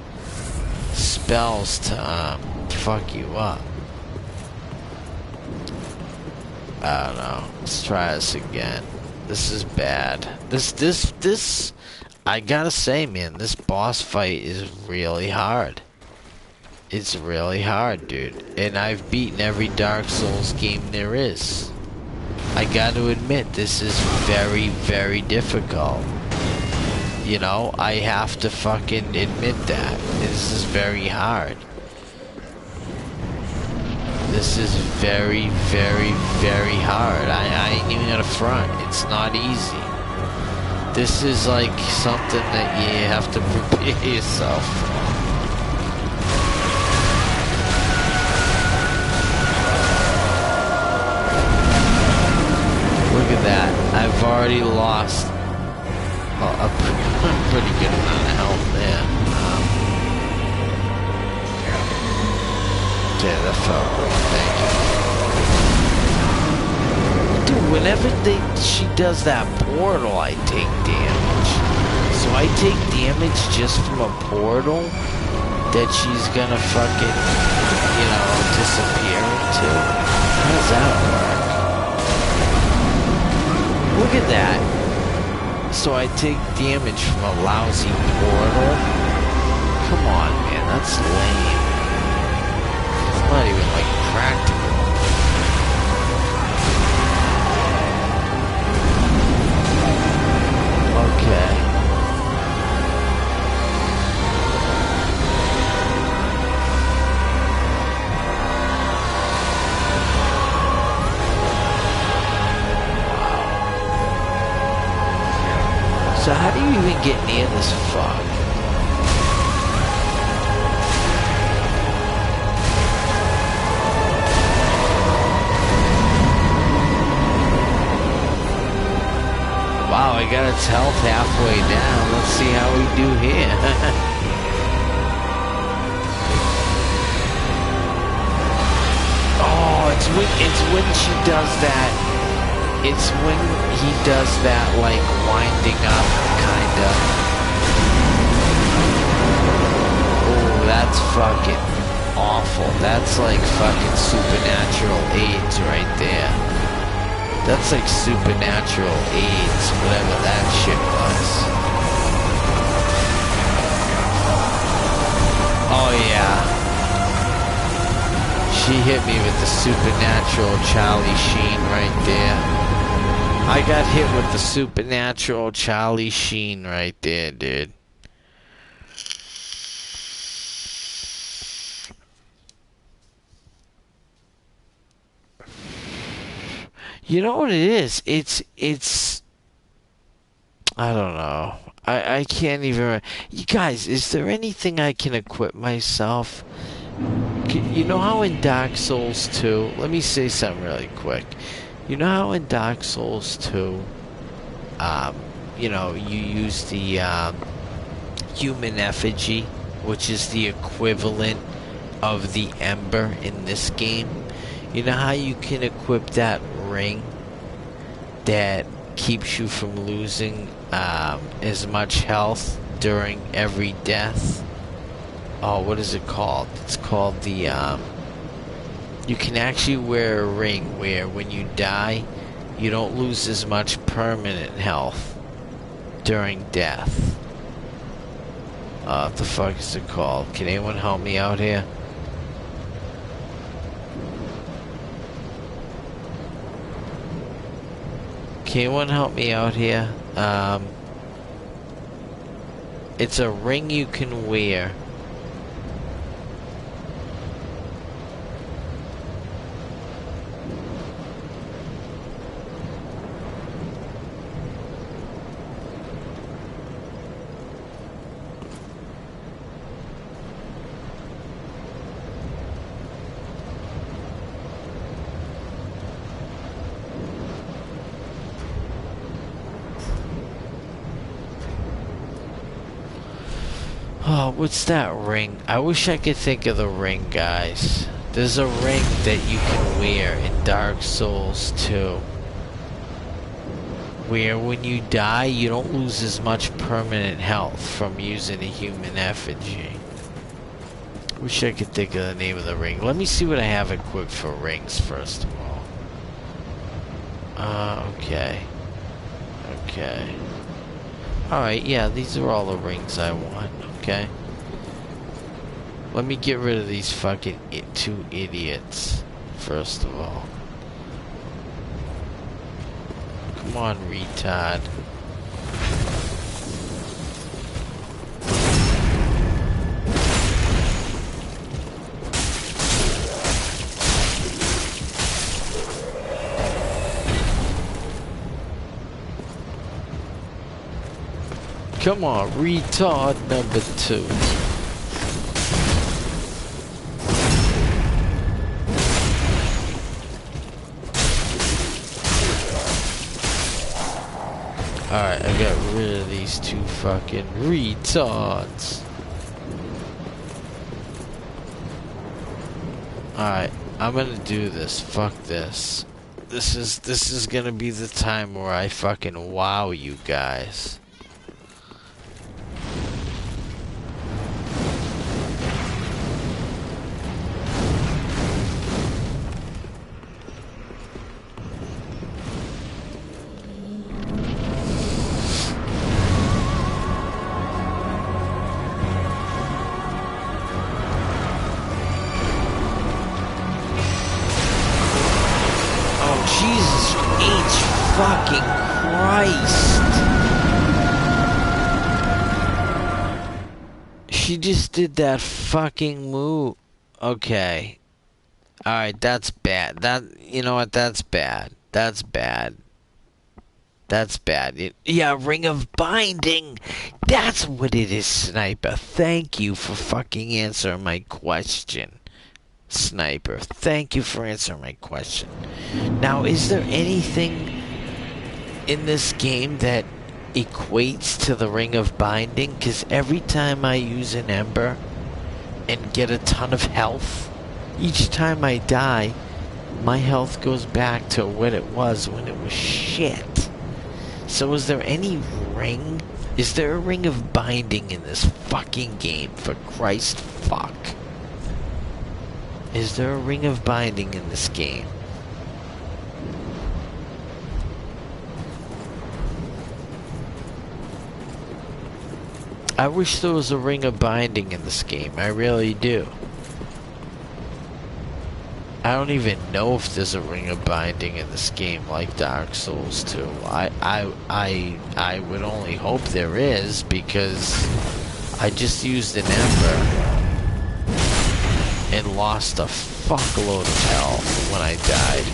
spells to fuck you up. I don't know. Let's try this again. This is bad. This I gotta say, man, this boss fight is really hard. It's really hard, dude. And I've beaten every Dark Souls game there is. I gotta admit, this is very difficult. You know, I have to fucking admit that. This is very hard. This is very hard. I ain't even gonna front. It's not easy. This is like something that you have to prepare yourself for. Look at that. I've already lost a pretty good amount of health there. Okay, that felt good. Thank you. Dude, whenever she does that portal, I take damage. So I take damage just from a portal that she's gonna fucking, you know, disappear into. How does that work? Look at that. So I take damage from a lousy portal? Come on, man, that's lame. It's not even, like, practical. Okay. So how do you even get near this fuck? Wow, I got its health halfway down. Let's see how we do here. Oh, it's when she does that. It's when he does that, like, winding up, kinda. Oh, that's fucking awful. That's like fucking supernatural AIDS right there. That's like supernatural AIDS, whatever that shit was. Oh yeah. She hit me with the supernatural Charlie Sheen right there. I got hit with the supernatural Charlie Sheen right there, dude. You know what it is? It's I don't know. I can't even... You guys, is there anything I can equip myself? You know how in Dark Souls 2... Let me say something really quick. You know how in Dark Souls 2, you know, you use the human effigy, which is the equivalent of the ember in this game? You know how you can equip that ring that keeps you from losing as much health during every death. Oh, what is it called? It's called the you can actually wear a ring where when you die you don't lose as much permanent health during death. What the fuck is it called? Can anyone help me out here? Can anyone help me out here? It's a ring you can wear. Oh, what's that ring? I wish I could think of the ring, guys. There's a ring that you can wear in Dark Souls 2. Where when you die, you don't lose as much permanent health from using a human effigy. Wish I could think of the name of the ring. Let me see what I have equipped for rings, first of all. Okay. Okay. Alright, yeah, these are all the rings I want. Okay. Let me get rid of these fucking two idiots, first of all. Come on, retard. Come on, retard number 2. Alright, I got rid of these two fucking retards. Alright, I'm gonna do this. Fuck this. This is gonna be the time where I fucking wow you guys. Jesus H. fucking Christ. She just did that fucking move. Okay. Alright, that's bad. You know what, that's bad. That's bad. That's bad. Yeah, Ring of Binding. That's what it is, Sniper. Thank you for fucking answering my question. Sniper, thank you for answering my question. Now, is there anything in this game that equates to the Ring of Binding? Because every time I use an Ember and get a ton of health, each time I die, my health goes back to what it was when it was shit. So is there any ring? Is there a Ring of Binding in this fucking game, for Christ's fuck? Is there a Ring of Binding in this game? I wish there was a Ring of Binding in this game. I really do. I don't even know if there's a Ring of Binding in this game like Dark Souls 2. I would only hope there is, because I just used an Ember and lost a fuckload of health when I died.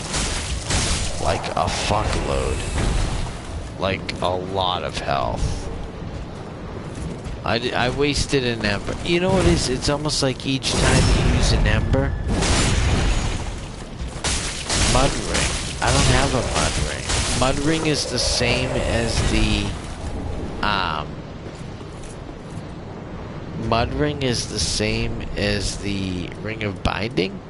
Like a fuckload. Like a lot of health. I wasted an Ember. You know what it is? It's almost like each time you use an Ember. Mud Ring. I don't have a Mud Ring. Mud Ring is the same as the Mud Ring is the same as the Ring of Binding?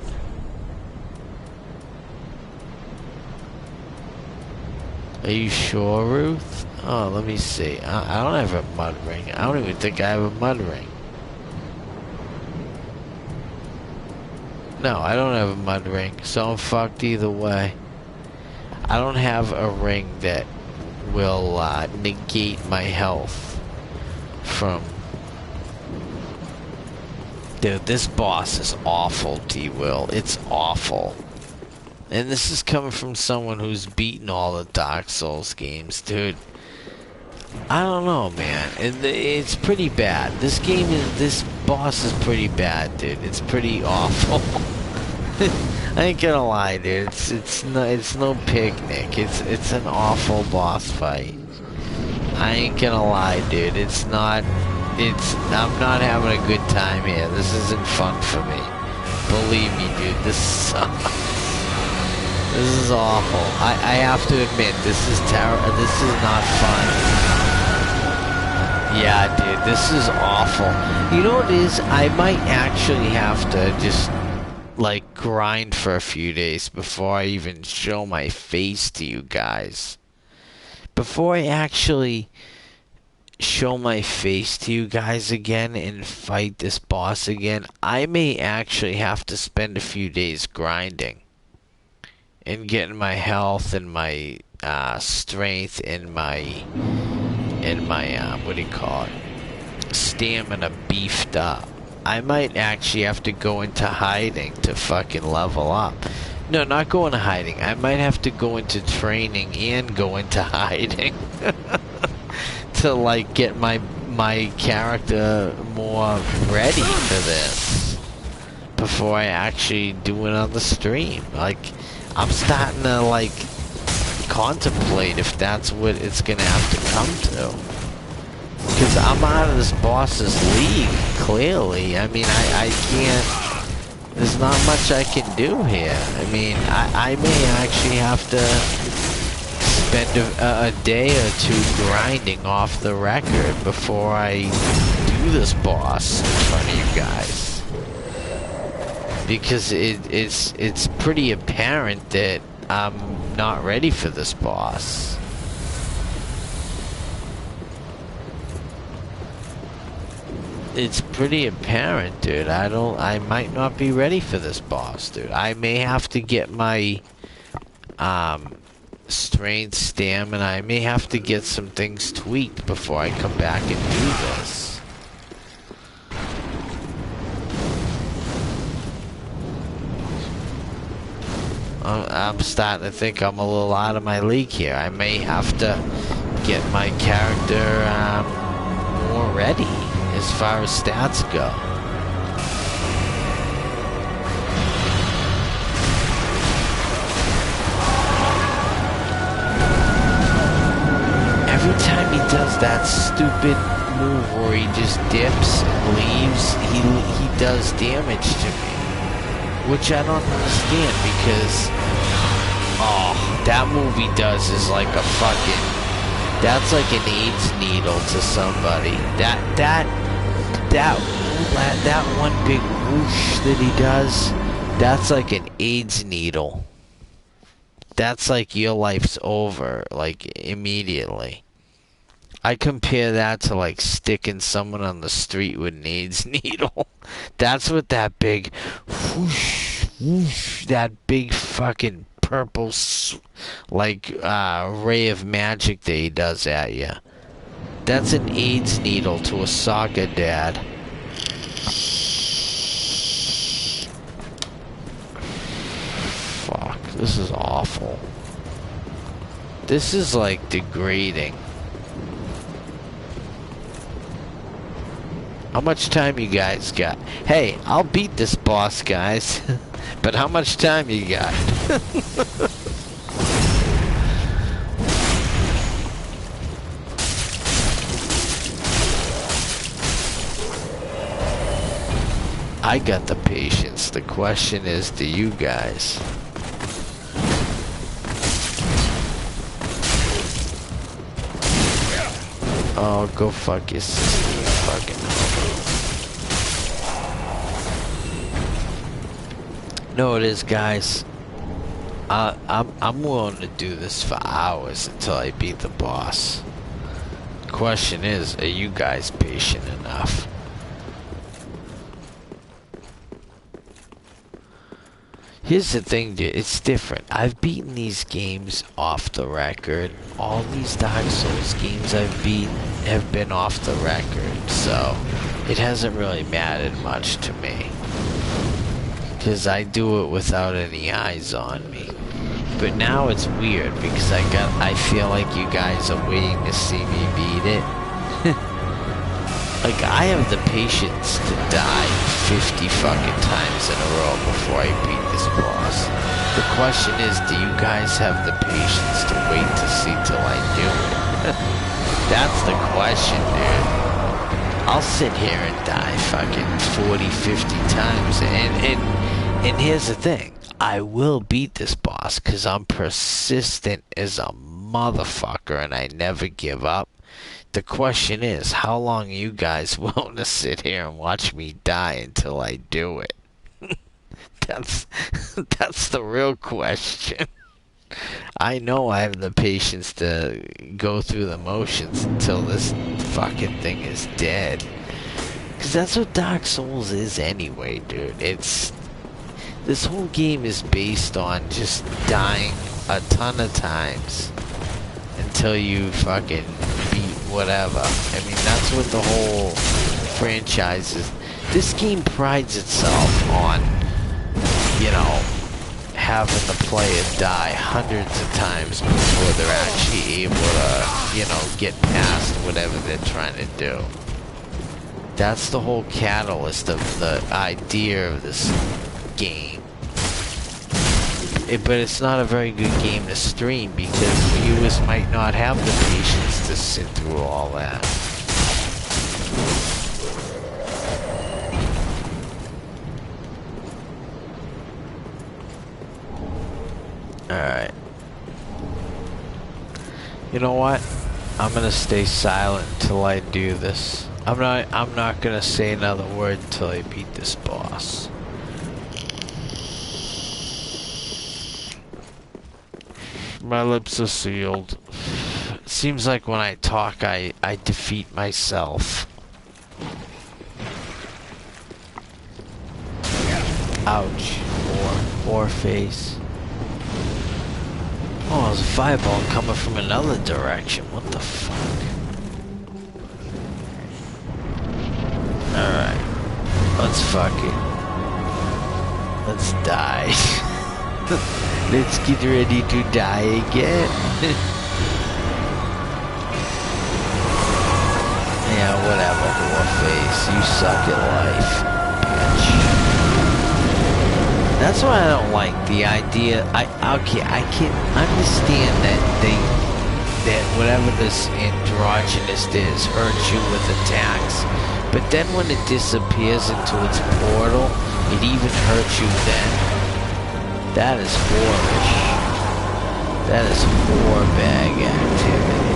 Are you sure, Ruth? Oh, let me see. I don't have a mud ring. I don't even think I have a mud ring. No, I don't have a mud ring, so I'm fucked either way. I don't have a ring that will negate my health from... Dude, this boss is awful, T-Will. It's awful. And this is coming from someone who's beaten all the Dark Souls games, dude. I don't know, man. It's pretty bad. This boss is pretty bad, dude. It's pretty awful. I ain't gonna lie, dude. It's no picnic. It's an awful boss fight. I ain't gonna lie, dude. I'm not having a good time here. This isn't fun for me. Believe me, dude. This sucks. This is awful. I have to admit, this is terrible. This is not fun. Yeah, dude, this is awful. You know what it is? I might actually have to just, like, grind for a few days before I even show my face to you guys. Before I actually show my face to you guys again and fight this boss again, I may actually have to spend a few days grinding and getting my health and my strength and my what do you call it, stamina beefed up. I might actually have to go into hiding to fucking level up. No, not go into hiding. I might have to go into training and go into hiding to like get my character more ready for this before I actually do it on the stream. Like, I'm starting to like contemplate if that's what it's gonna have to come to. Because I'm out of this boss's league, clearly. I mean, I can't... There's not much I can do here. I mean, I may actually have to spend a day or two grinding off the record before I do this boss in front of you guys. Because it's pretty apparent that I'm not ready for this boss. It's pretty apparent, dude. I might not be ready for this boss, dude. I may have to get my strength, stamina. I may have to get some things tweaked before I come back and do this. I'm starting to think I'm a little out of my league here. I may have to get my character more ready as far as stats go. Every time he does that stupid move where he just dips and leaves, he does damage to me. Which I don't understand because, oh, that move he does is like a fucking, that's like an AIDS needle to somebody. That one big whoosh that he does, that's like an AIDS needle. That's like your life's over, like immediately. I compare that to like sticking someone on the street with an AIDS needle. That's what that big whoosh, whoosh, that big fucking purple like ray of magic that he does at you. That's an AIDS needle to a soccer dad. Fuck, this is awful. This is like degrading. How much time you guys got? Hey, I'll beat this boss, guys. But how much time you got? I got the patience. The question is, do you guys? Oh, go fuck your sister, you fucking homo. No, it is, guys. I'm willing to do this for hours until I beat the boss. Question is, are you guys patient enough? Here's the thing, dude, it's different. I've beaten these games off the record. All these Dark Souls games I've beaten have been off the record, so it hasn't really mattered much to me. Because I do it without any eyes on me. But now it's weird because I feel like you guys are waiting to see me beat it. Like, I have the patience to die 50 fucking times in a row before I beat this boss. The question is, do you guys have the patience to wait to see till I do it? That's the question, dude. I'll sit here and die fucking 40, 50 times, and here's the thing. I will beat this boss because I'm persistent as a motherfucker and I never give up. The question is, how long are you guys willing to sit here and watch me die until I do it? That's the real question. I know I have the patience to go through the motions until this fucking thing is dead. Because that's what Dark Souls is anyway, dude. This whole game is based on just dying a ton of times until you fucking beat whatever. I mean, that's what the whole franchise is. This game prides itself on, you know, having the player die hundreds of times before they're actually able to, you know, get past whatever they're trying to do. That's the whole catalyst of the idea of this game. But it's not a very good game to stream because viewers might not have the patience to sit through all that. Alright. You know what? I'm gonna stay silent until I do this. I'm not gonna say another word until I beat this boss. My lips are sealed. It seems like when I talk, I defeat myself. Ouch. More face. Oh, there's a fireball coming from another direction. What the fuck? Alright. Let's fuck it. Let's die. Let's get ready to die again. Yeah, whatever, Warface. You suck at life, bitch. That's why I don't like the idea. I can understand that whatever this androgynous is hurts you with attacks, but then when it disappears into its portal, it even hurts you then. That is whorish. That is whore bag activity.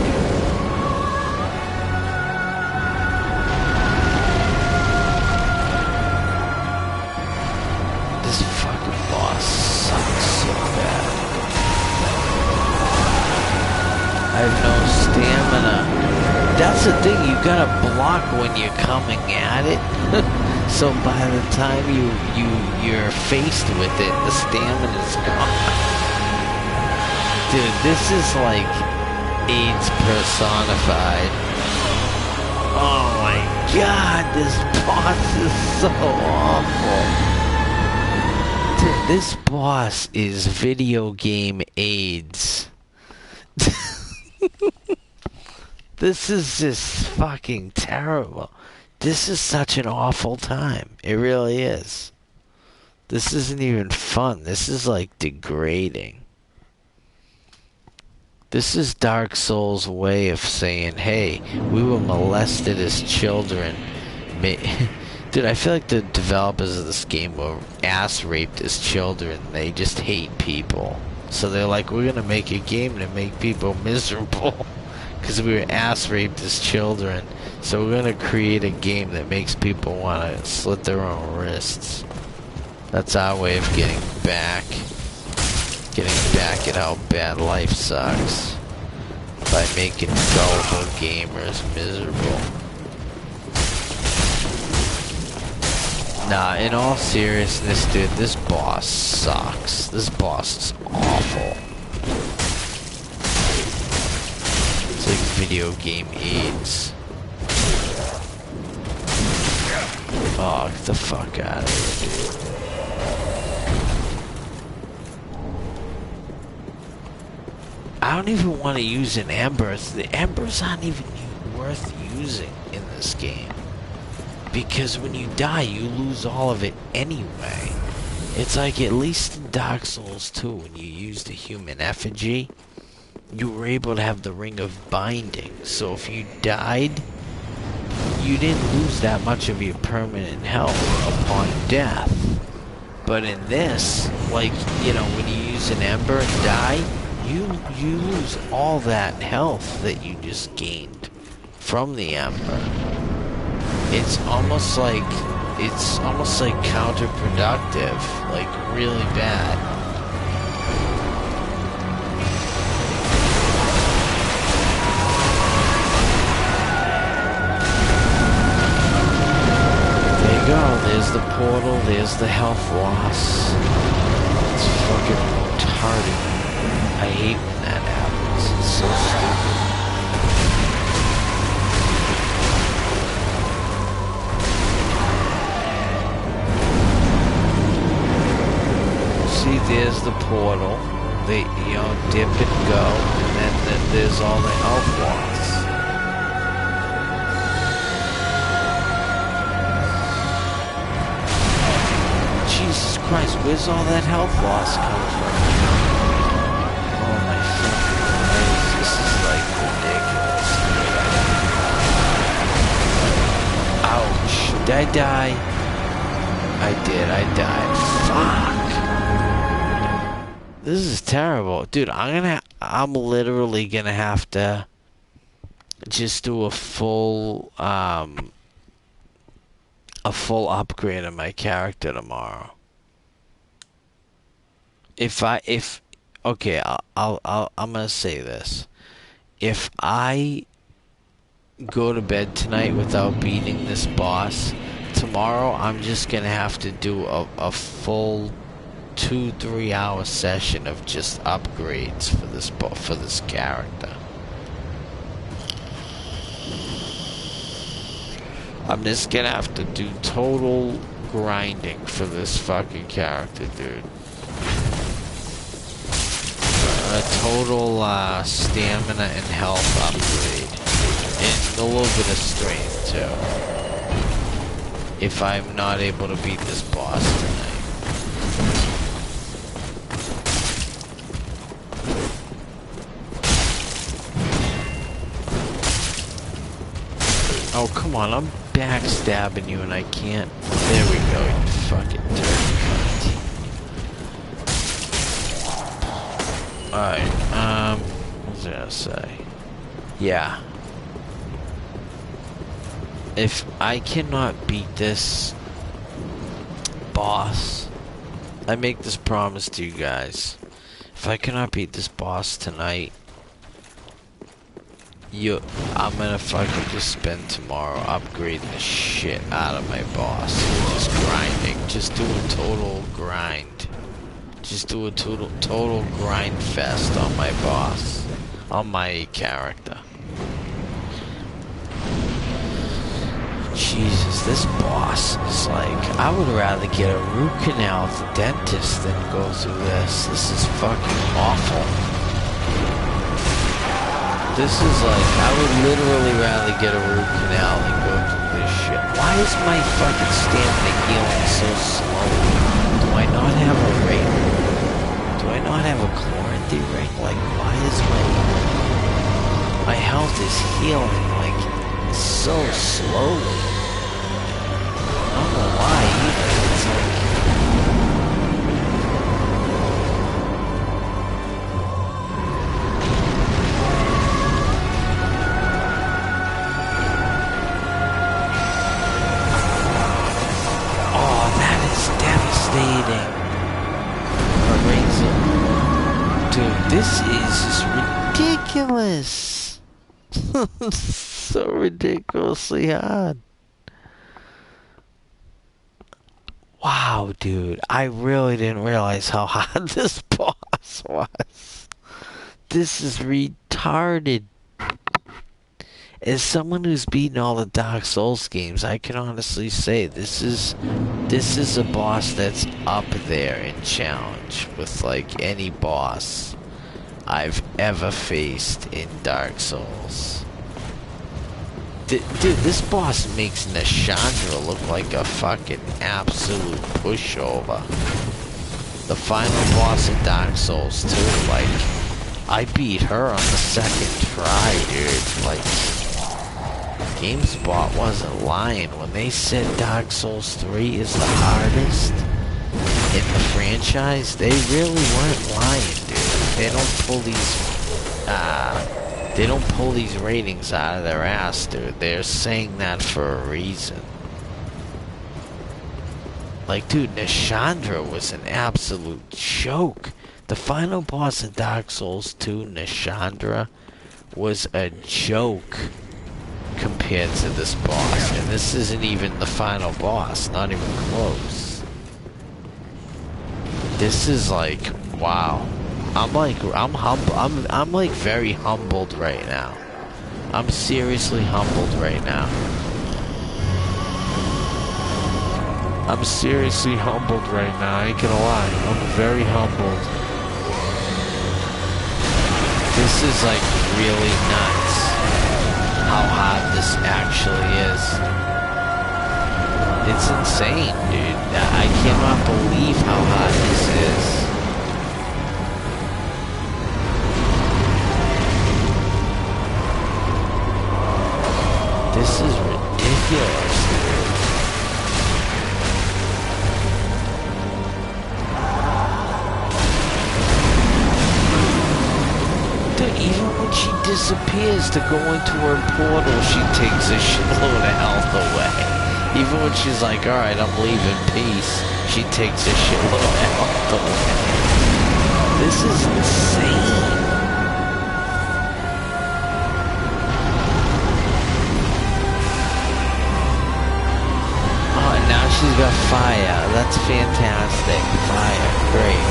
This fucking boss sucks so bad. I have no stamina. That's the thing, you gotta block when you're coming at it. So by the time you're faced with it, the stamina's gone. Dude, this is like AIDS personified. Oh my god, this boss is so awful. Dude, this boss is video game AIDS. This is just fucking terrible. This is such an awful time. It really is. This isn't even fun. This is like degrading. This is Dark Souls' way of saying, hey, we were molested as children. Dude, I feel like the developers of this game were ass raped as children. They just hate people. So they're like, we're gonna make a game to make people miserable. Because we were ass raped as children. So we're gonna create a game that makes people wanna slit their own wrists. That's our way of getting back. getting back at how bad life sucks by making gullible gamers miserable. Nah, in all seriousness, dude, this boss sucks. This boss is awful. It's like video game AIDS. Oh, get the fuck out of here, dude. I don't even want to use an ember. The embers aren't even worth using in this game. Because when you die, you lose all of it anyway. It's like at least in Dark Souls 2, when you used a human effigy, you were able to have the Ring of Binding. So if you died, you didn't lose that much of your permanent health upon death. But in this, like, you know, when you use an ember and die, you lose all that health that you just gained from the ember. It's almost like counterproductive, like really bad. There you go, there's the portal, there's the health loss. It's fucking retarded. I hate when that happens. It's so stupid. See, there's the portal. They, you know, dip and go, and then there's all the health loss. Jesus Christ, where's all that health loss coming from? This is like ridiculous. Ouch. Did I die? I did. I died. Fuck. This is terrible. Dude, I'm literally gonna have to just do a full upgrade of my character tomorrow. Okay, I'm gonna say this. If I go to bed tonight without beating this boss, tomorrow I'm just gonna have to do a full 2-3 hour session of just upgrades for this character. I'm just gonna have to do total grinding for this fucking character, dude. A total stamina and health upgrade. And a little bit of strength too. If I'm not able to beat this boss tonight. Oh, come on, I'm backstabbing you and I can't. There we go, you fucking dirty cunt. Alright, what was I gonna say? Yeah. If I cannot beat this boss, I make this promise to you guys. If I cannot beat this boss tonight, I'm gonna fucking just spend tomorrow upgrading the shit out of my boss. Just grinding. Just do a total grind. Just do a total grind fest on my boss. On my character. Jesus, this boss is like... I would rather get a root canal at the dentist than go through this. This is fucking awful. This is like... I would literally rather get a root canal than go through this shit. Why is my fucking stamina healing so slow? Do I not have a ring? Do I not have a quarantine ring? Like, why is my health is healing like so slowly? I don't know why either. It's like... Oh, that is devastating. Or rings it. Dude, this is ridiculous. So ridiculously hard. Wow, dude. I really didn't realize how hard this boss was. This is retarded. As someone who's beaten all the Dark Souls games, I can honestly say this is a boss that's up there in challenge with like any boss I've ever faced in Dark Souls. Dude, this boss makes Nashandra look like a fucking absolute pushover. The final boss of Dark Souls 2, like, I beat her on the second try, dude. Like, GameSpot wasn't lying when they said Dark Souls 3 is the hardest in the franchise. They really weren't lying, dude. They don't pull these ratings out of their ass, dude. They're saying that for a reason. Like, dude, Nashandra was an absolute joke. The final boss of Dark Souls 2, Nashandra, was a joke compared to this boss. And this isn't even the final boss, not even close. This is like, wow. I'm like very humbled right now. I'm seriously humbled right now. I'm seriously humbled right now, I ain't gonna lie. I'm very humbled. This is like really nuts how hard this actually is. It's insane, dude. I cannot believe how hard this is. This is ridiculous, dude. Even when she disappears to go into her portal, she takes a shitload of health away. Even when she's like, alright, I'm leaving, peace, she takes a shitload of health away. This is insane. She's got fire. That's fantastic. Fire. Great.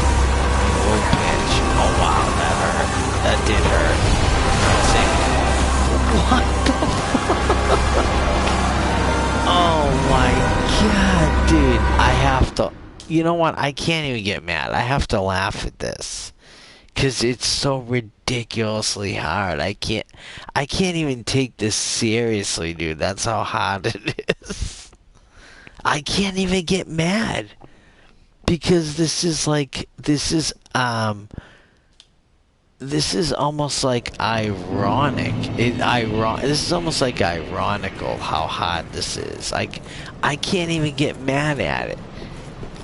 Wood pinch. Oh wow, that hurt. That did hurt. What the fuck? Oh my god, dude. I have to... You know what? I can't even get mad. I have to laugh at this. Because it's so ridiculously hard. I can't even take this seriously, dude. That's how hard it is. I can't even get mad because this is almost like ironic. This is almost like ironical how hard this is. I can't even get mad at it.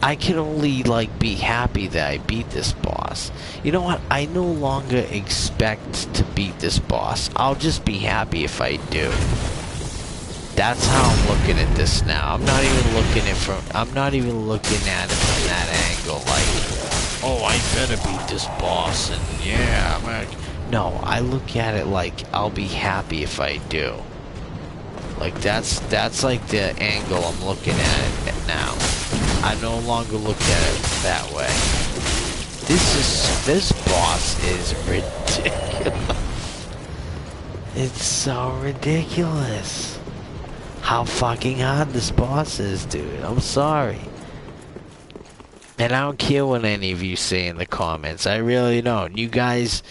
I can only like be happy that I beat this boss. You know what? I no longer expect to beat this boss. I'll just be happy if I do. That's how I'm looking at this now. I'm not even looking at it from that angle like, oh, I better beat this boss and yeah, no, I look at it like I'll be happy if I do. Like that's like the angle I'm looking at it now. I no longer look at it that way. This boss is ridiculous. It's so ridiculous how fucking hard this boss is, dude. I'm sorry. And I don't care what any of you say in the comments. I really don't. You guys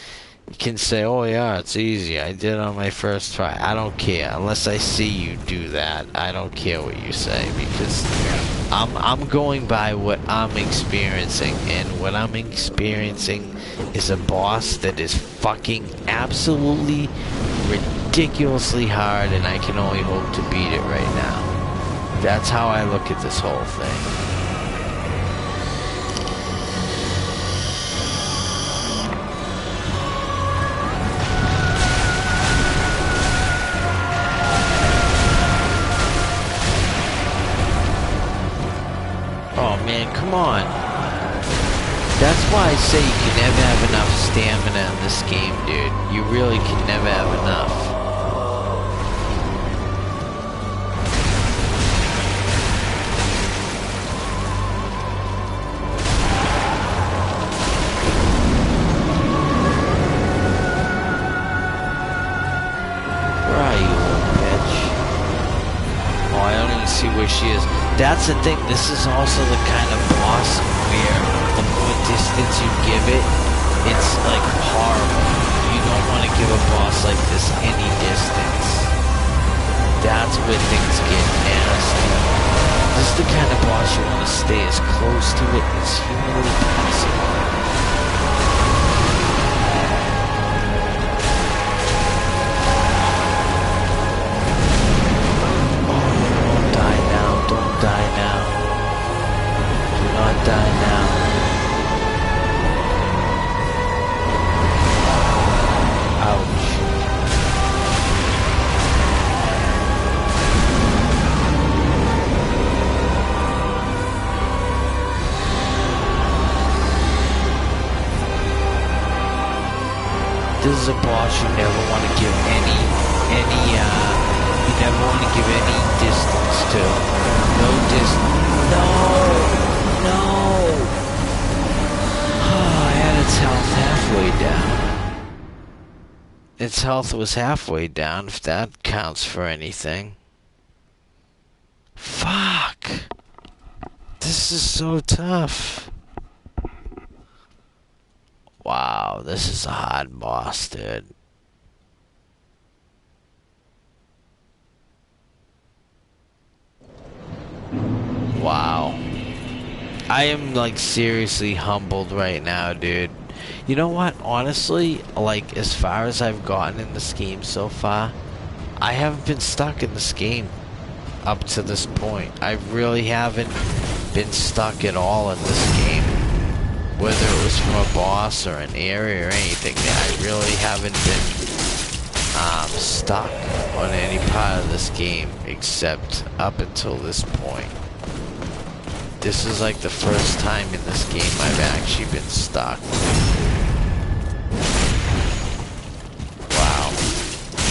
can say, oh yeah, it's easy. I did it on my first try. I don't care. Unless I see you do that, I don't care what you say. Because I'm going by what I'm experiencing. And what I'm experiencing is a boss that is fucking absolutely ridiculously hard, and I can only hope to beat it right now. That's how I look at this whole thing. Oh man, come on. That's why I say you can never have enough stamina in this game, dude. You really can never have enough. Where are you, little bitch? Oh, I don't even see where she is. That's the thing. This is also the kind of boss where the more distance you give it, it's like horrible. You don't want to give a boss like this any distance. That's where things get nasty. This is the kind of boss you want to stay as close to it as humanly possible. Die now. Do not die now. Ouch. This is a boss you never want to give you never want to give any distance to. No distance. No! Oh, and its health halfway down. Its health was halfway down, if that counts for anything. Fuck! This is so tough. Wow, this is a hard boss, dude. Wow. I am like seriously humbled right now, dude. You know what? Honestly, like as far as I've gotten in this game so far, I haven't been stuck in this game up to this point. I really haven't been stuck at all in this game. Whether it was from a boss or an area or anything, I really haven't been stuck on any part of this game except up until this point. This is like the first time in this game I've actually been stuck. Wow.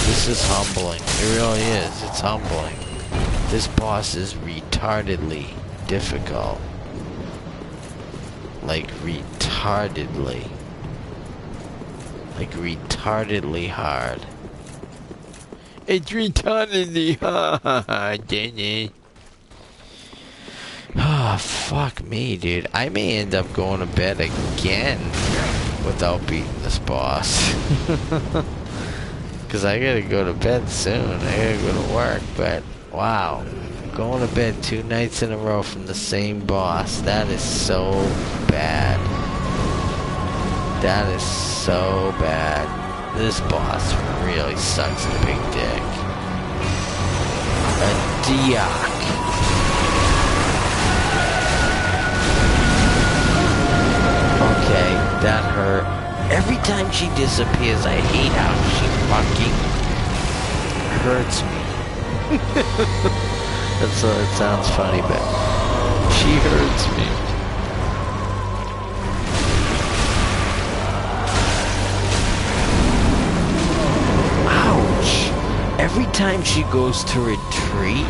This is humbling. It really is. It's humbling. This boss is retardedly difficult. Like retardedly. Like retardedly hard. It's retardedly hard, didn't it? Ah, fuck me, dude. I may end up going to bed again without beating this boss. Because I gotta go to bed soon. I gotta go to work, but wow. Going to bed 2 nights in a row from the same boss. That is so bad. That is so bad. This boss really sucks a big dick. A diak. Okay, that hurt. Every time she disappears, I hate how she fucking hurts me. It sounds funny, but she hurts me. Ouch! Every time she goes to retreat,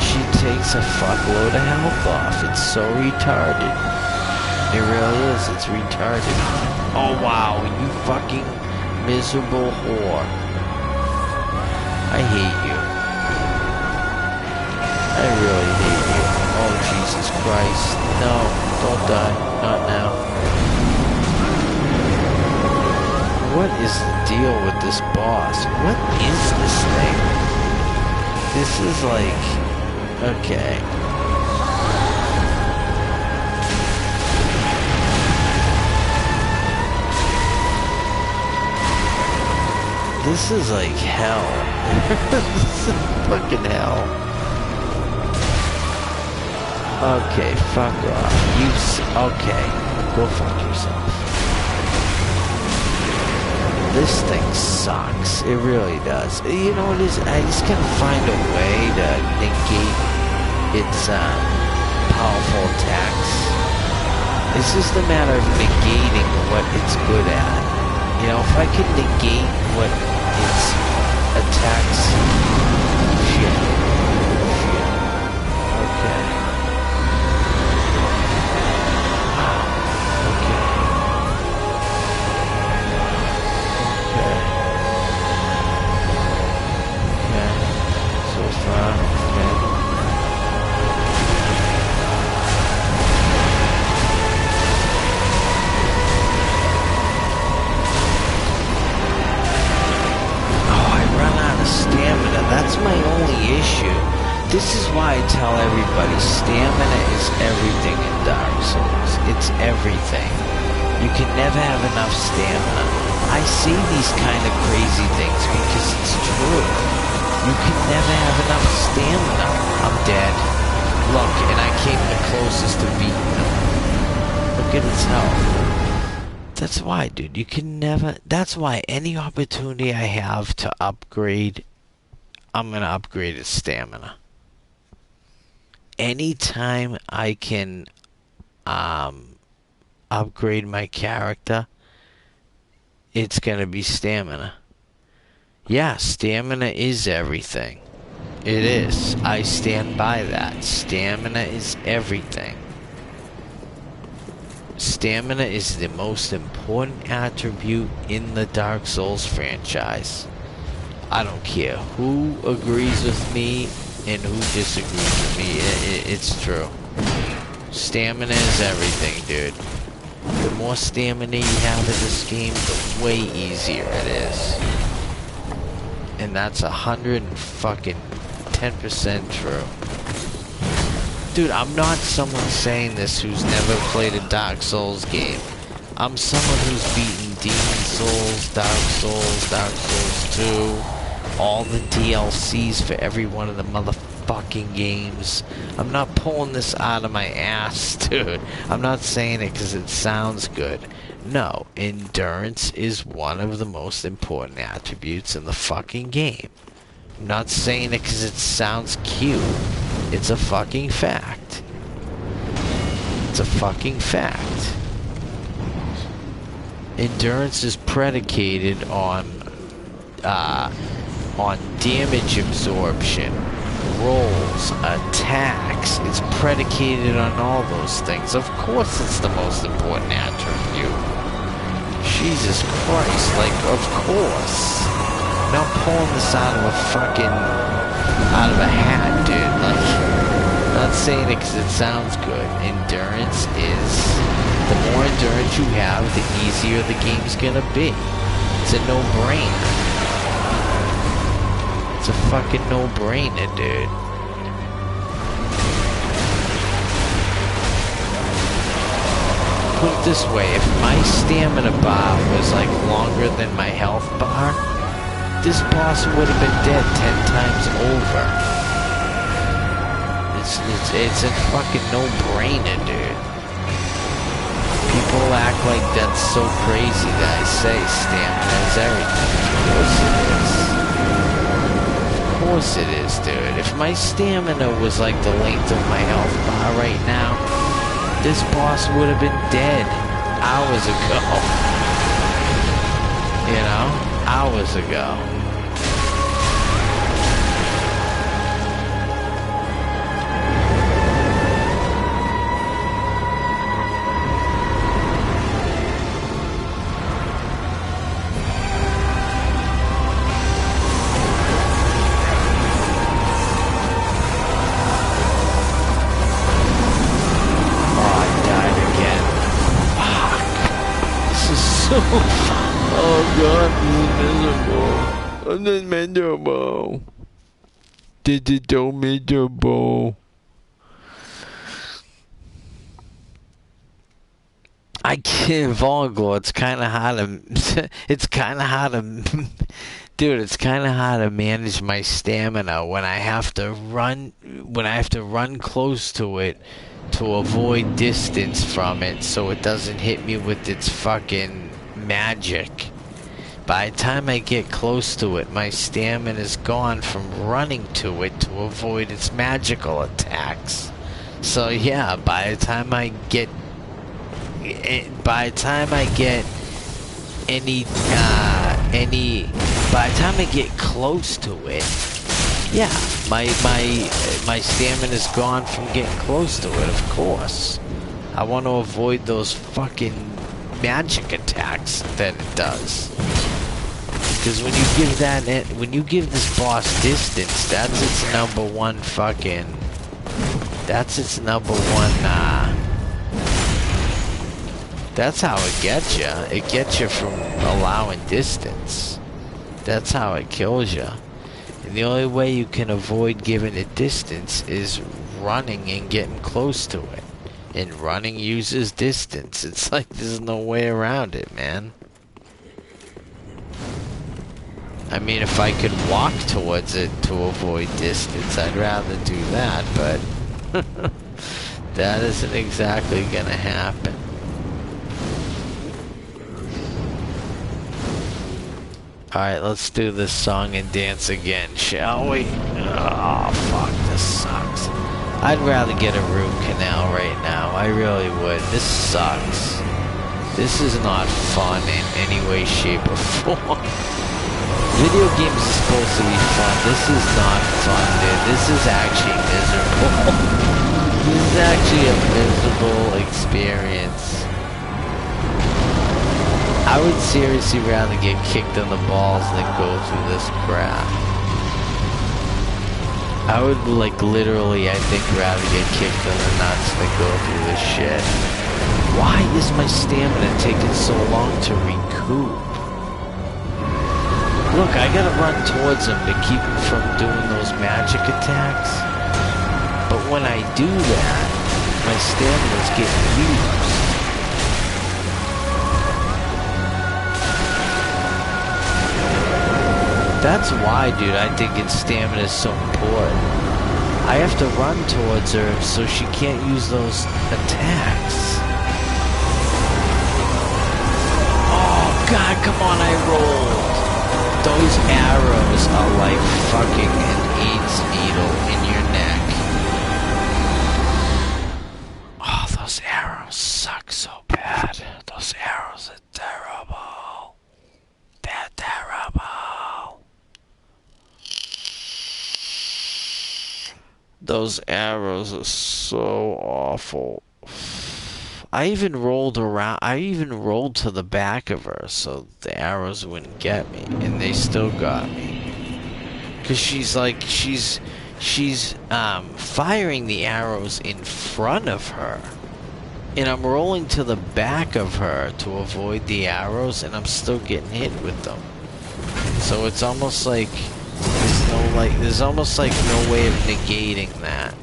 she takes a fuckload of health off. It's so retarded. It really is. It's retarded. Oh wow, you fucking miserable whore. I hate you. I really hate you. Oh, Jesus Christ. No, don't die. Not now. What is the deal with this boss? What is this thing? This is like... Okay. This is like hell. This is fucking hell. Okay, fuck off. Okay, go fuck yourself. This thing sucks. It really does. You know what it is? I just gotta find a way to negate its powerful attacks. It's just a matter of negating what it's good at. You know, if I could negate what its attacks... Shit. Okay. Okay. Okay. Okay. So far, okay. Stamina, that's my only issue. This is why I tell everybody stamina is everything in Dark Souls. It's everything. You can never have enough stamina. I say these kind of crazy things because it's true. You can never have enough stamina. I'm dead. Look, and I came the closest to beating him. Look at his health. That's why, dude, you can never... That's why any opportunity I have to upgrade, I'm going to upgrade his stamina. Anytime I can upgrade my character, it's going to be stamina. Yeah, stamina is everything. It is. I stand by that. Stamina is everything. Stamina is the most important attribute in the Dark Souls franchise. I don't care who agrees with me and who disagrees with me. It's true. Stamina is everything, dude. The more stamina you have in this game, the way easier it is. And that's 110% true. Dude, I'm not someone saying this who's never played a Dark Souls game. I'm someone who's beaten Demon Souls, Dark Souls 2, all the DLCs for every one of the motherfucking games. I'm not pulling this out of my ass, dude. I'm not saying it because it sounds good. No, endurance is one of the most important attributes in the fucking game. I'm not saying it because it sounds cute. It's a fucking fact. It's a fucking fact. Endurance is predicated on damage absorption, rolls, attacks. It's predicated on all those things. Of course it's the most important attribute. Jesus Christ, like, of course. I'm not pulling this out of a hat, dude. Like, I'm not saying it because it sounds good. Endurance is, the more endurance you have, the easier the game's gonna be. It's a no-brainer. It's a fucking no-brainer, dude. Put it this way, if my stamina bar was like longer than my health bar, this boss would have been dead 10 times over. It's a fucking no-brainer, dude. People act like that's so crazy that I say stamina is everything. Of course it is, dude. If my stamina was like the length of my health bar right now, this boss would have been dead hours ago. You know? Hours ago. Oh God, this is miserable. I'm just miserable. This is so miserable. I can't Volglo. It's kind of hard to. It's kind of hard to. Dude, it's kind of hard to manage my stamina when I have to run. When I have to run close to it to avoid distance from it, so it doesn't hit me with its fucking magic. By the time I get close to it, my stamina's gone from running to it to avoid its magical attacks. So yeah, by the time I get by the time I get by the time I get close to it, yeah, my stamina's gone from getting close to it, of course. I want to avoid those fucking magic attacks that it does. Because when you give this boss distance, that's its number one fucking... That's its number one, that's how it gets you. It gets you from allowing distance. That's how it kills you. And the only way you can avoid giving it distance is running and getting close to it. And running uses distance. It's like there's no way around it, man. I mean, if I could walk towards it to avoid distance, I'd rather do that, but that isn't exactly gonna happen. Alright, let's do this song and dance again, shall we? Oh, fuck, this sucks. I'd rather get a root canal right now. I really would. This sucks. This is not fun in any way, shape, or form. Video games are supposed to be fun. This is not fun, dude. This is actually miserable. This is actually a miserable experience. I would seriously rather get kicked in the balls than go through this crap. I would, like, literally, I think, rather get kicked in the nuts than go through this shit. Why is my stamina taking so long to recoup? Look, I gotta run towards him to keep him from doing those magic attacks. But when I do that, my stamina's getting used. That's why, dude, I think its stamina is so important. I have to run towards her so she can't use those attacks. Oh, God, come on, I rolled. Those arrows are like fucking an AIDS needle in your neck. Oh, those arrows suck so bad. Those arrows are terrible. They're terrible. Those arrows are so awful. I even rolled to the back of her so the arrows wouldn't get me, and they still got me. Cause she's firing the arrows in front of her, and I'm rolling to the back of her to avoid the arrows, and I'm still getting hit with them. So it's almost like there's almost like no way of negating that.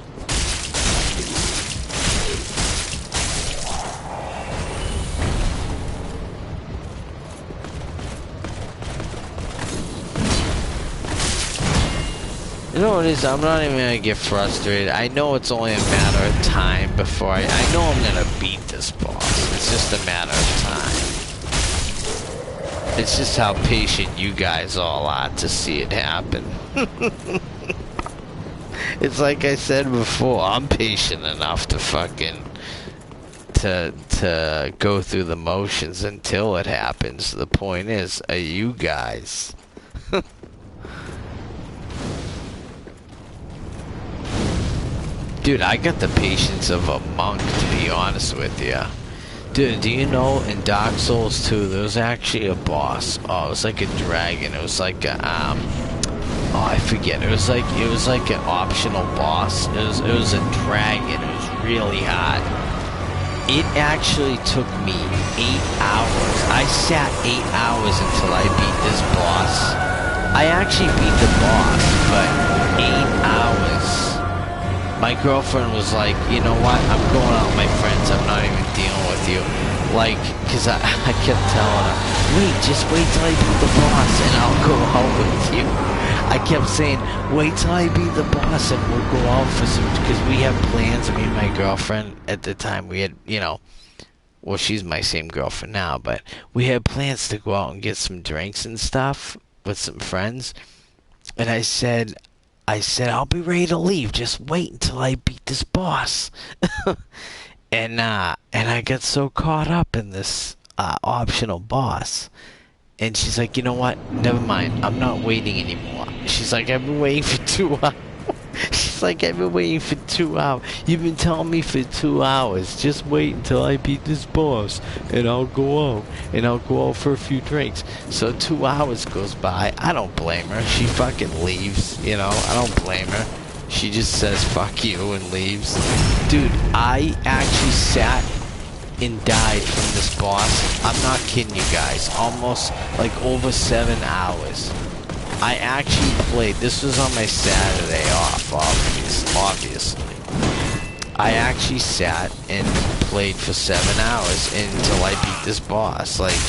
You know what it is? I'm not even gonna get frustrated. I know it's only a matter of time before I know I'm gonna beat this boss. It's just a matter of time. It's just how patient you guys all are to see it happen. It's like I said before, I'm patient enough to fucking to go through the motions until it happens. The point is, are you guys? Dude, I got the patience of a monk, to be honest with you. Dude, do you know in Dark Souls 2 there was actually a boss? Oh, it was like a dragon. It was like a oh, I forget. It was like an optional boss. It was a dragon. It was really hard. It actually took me 8 hours. I sat 8 hours until I beat this boss. I actually beat the boss, but 8 hours. My girlfriend was like, you know what, I'm going out with my friends, I'm not even dealing with you. Like, because I kept telling her, just wait till I beat the boss and I'll go out with you. I kept saying, wait till I beat the boss and we'll go out for some, because we have plans. Me and my girlfriend at the time, we had, you know, well, she's my same girlfriend now, but we had plans to go out and get some drinks and stuff with some friends. And I said, I'll be ready to leave. Just wait until I beat this boss. And I got so caught up in this optional boss. And she's like, you know what? Never mind. I'm not waiting anymore. She's like, I've been waiting for 2 hours. She's like, I've been waiting for 2 hours. You've been telling me for 2 hours. Just wait until I beat this boss. And I'll go out. And I'll go out for a few drinks. So 2 hours goes by. I don't blame her. She fucking leaves. You know, I don't blame her. She just says, fuck you, and leaves. Dude, I actually sat and died from this boss. I'm not kidding you guys. Almost like over 7 hours. I actually played. This was on my Saturday off, obviously. I actually sat and played for 7 hours until I beat this boss. Like,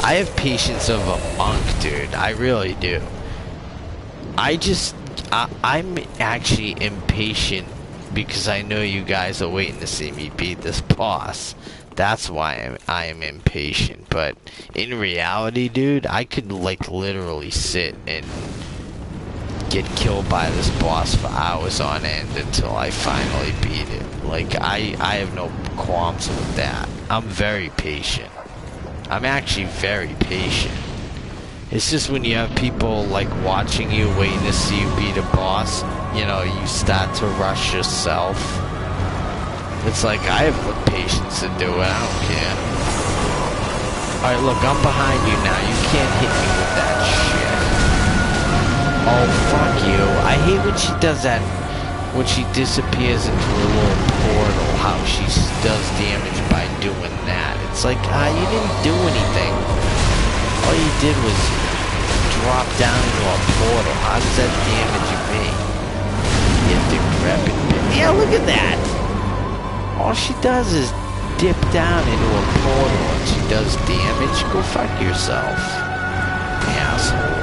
I have patience of a monk, dude. I really do. I'm actually impatient because I know you guys are waiting to see me beat this boss. That's why I am impatient. But in reality, dude, I could like literally sit and get killed by this boss for hours on end until I finally beat it. Like, I have no qualms with that. I'm very patient. I'm actually very patient. It's just when you have people like watching you, waiting to see you beat a boss, you know, you start to rush yourself. It's like, I have the patience to do it, I don't care. Alright, look, I'm behind you now. You can't hit me with that shit. Oh, fuck you. I hate when she does that, when she disappears into a little portal, how she does damage by doing that. It's like, you didn't do anything. All you did was drop down into a portal. How does that damage me? You decrepit bitch. Yeah, look at that! All she does is dip down into a portal and she does damage. Go fuck yourself, asshole.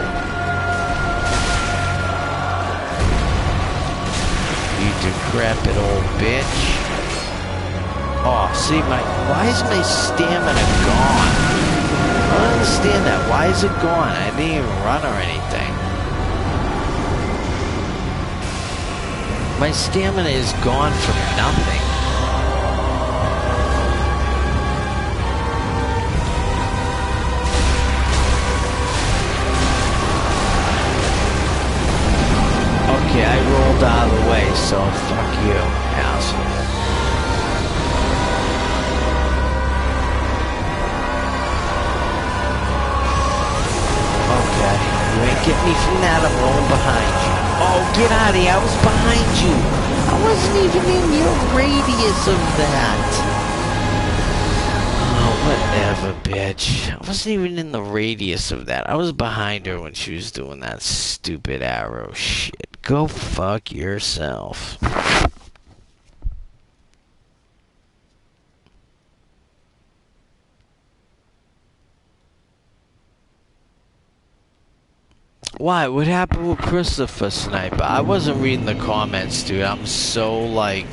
You decrepit old bitch. Oh, see, why is my stamina gone? I don't understand that. Why is it gone? I didn't even run or anything. My stamina is gone from nothing. Okay, I rolled out of the way, so fuck you, asshole. Okay, you ain't getting me from that, I'm rolling behind you. Oh, get out of here, I was behind you. I wasn't even in your radius of that. Oh, whatever, bitch. I wasn't even in the radius of that. I was behind her when she was doing that stupid arrow shit. Go fuck yourself. Why? What happened with Christopher Sniper? I wasn't reading the comments, dude. I'm so, like...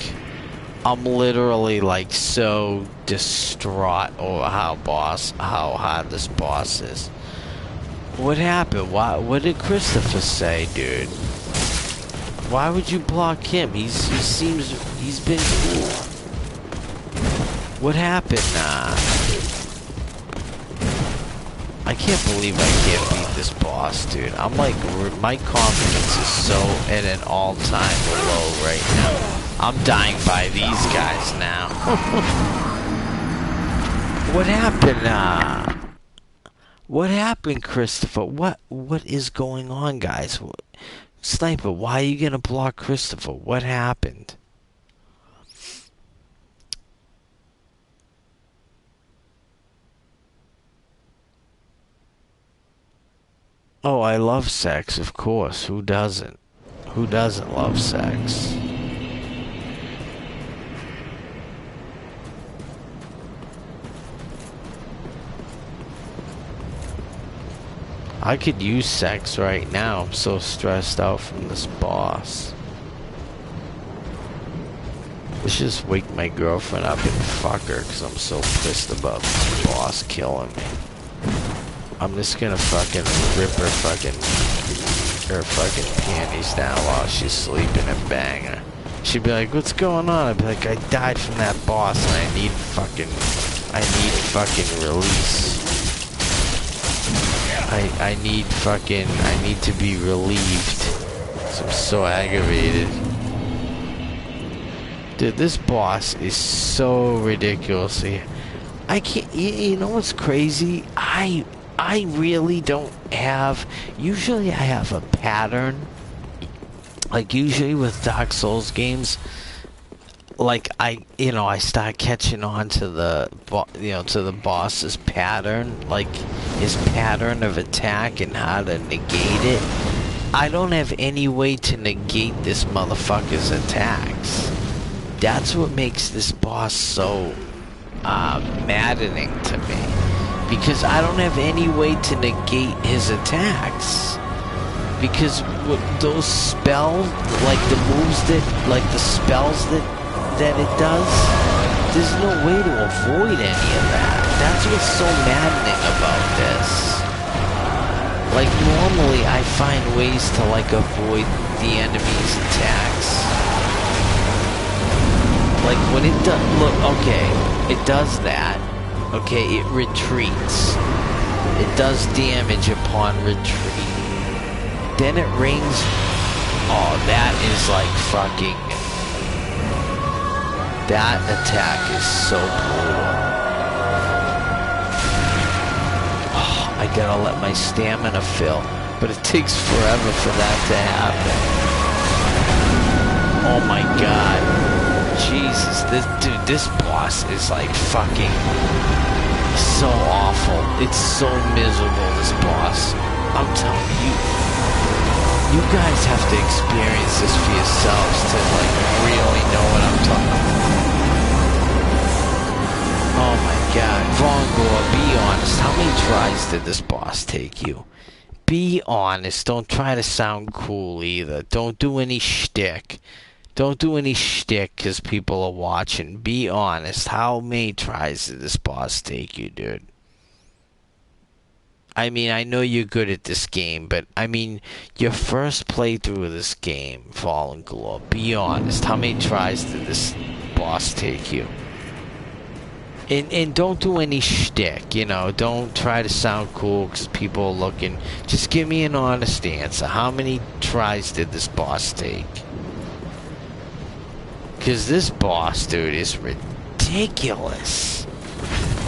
I'm literally, like, so distraught over how hard this boss is. What happened? What did Christopher say, dude? Why would you block him? He's been cool. What happened? I can't believe I can't beat this boss, dude. I'm like, my confidence is so at an all-time low right now. I'm dying by these guys now. What happened? What happened, Christopher? What is going on, guys? Sniper, why are you gonna block Christopher? What happened? Oh, I love sex, of course. Who doesn't? Who doesn't love sex? I could use sex right now. I'm so stressed out from this boss. Let's just wake my girlfriend up and fuck her because I'm so pissed about this boss killing me. I'm just gonna fucking rip her fucking panties down while she's sleeping and bang her. She'd be like, what's going on? I'd be like, I died from that boss and I need fucking release. I need to be relieved. So I'm so aggravated. Dude, this boss is so ridiculous. I can't, you know what's crazy? I really don't have, usually I have a pattern. Like usually with Dark Souls games, like I start catching on to the boss's pattern, like his pattern of attack and how to negate it. I don't have any way to negate this motherfucker's attacks. That's what makes this boss so maddening to me, because I don't have any way to negate his attacks. Because those spells, like the moves like the spells that it does, there's no way to avoid any of that. That's what's so maddening about this. Like normally I find ways to like avoid the enemy's attacks. Like when it does, look, okay, it does that. Okay, it retreats. It does damage upon retreat. Then it rings. Oh, that is like fucking. That attack is so brutal. Oh, I gotta let my stamina fill, but it takes forever for that to happen. Oh my god. Jesus, this boss is like fucking so awful. It's so miserable, this boss. I'm telling you. You guys have to experience this for yourselves to like really know what I'm talking about. Oh my god. Vongor, be honest. How many tries did this boss take you? Be honest. Don't try to sound cool either. Don't do any shtick. Don't do any shtick because people are watching. Be honest. How many tries did this boss take you, dude? I mean, I know you're good at this game, but I mean, your first playthrough of this game, Fallen Glory, be honest. How many tries did this boss take you? And don't do any shtick, you know. Don't try to sound cool because people are looking. Just give me an honest answer. How many tries did this boss take? Because this boss, dude, is ridiculous.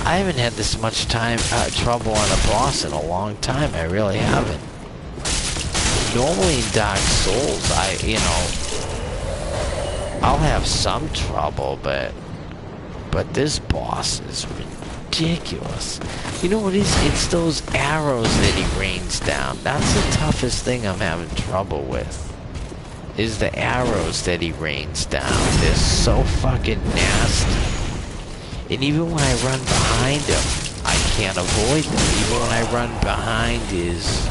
I haven't had this much trouble on a boss in a long time. I really haven't. Normally in Dark Souls, I'll have some trouble, but this boss is ridiculous. You know what it is? It's those arrows that he rains down. That's the toughest thing I'm having trouble with. Is the arrows that he rains down. They're so fucking nasty. And even when I run behind him, I can't avoid them. Even when I run behind his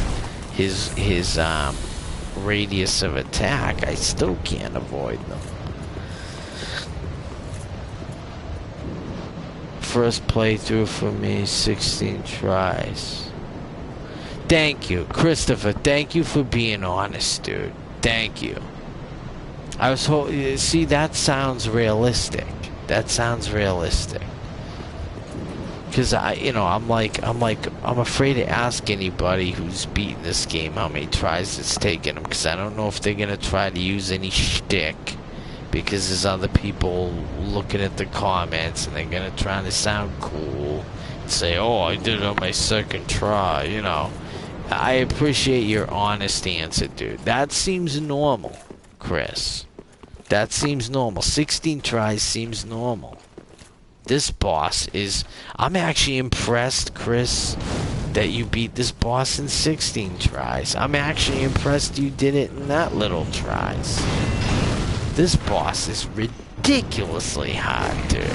radius of attack, I still can't avoid them. First playthrough for me, 16 tries. Thank you, Christopher. Thank you for being honest, dude. Thank you. I was see, that sounds realistic. That sounds realistic. Cause I'm afraid to ask anybody who's beaten this game how many tries it's taken them, cause I don't know if they're gonna try to use any shtick, because there's other people looking at the comments and they're gonna try to sound cool and say, oh, I did it on my second try, you know. I appreciate your honest answer, dude. That seems normal, Chris. That seems normal. 16 tries seems normal. This boss is... I'm actually impressed, Chris, that you beat this boss in 16 tries. I'm actually impressed you did it in that little tries. This boss is ridiculously hard, dude.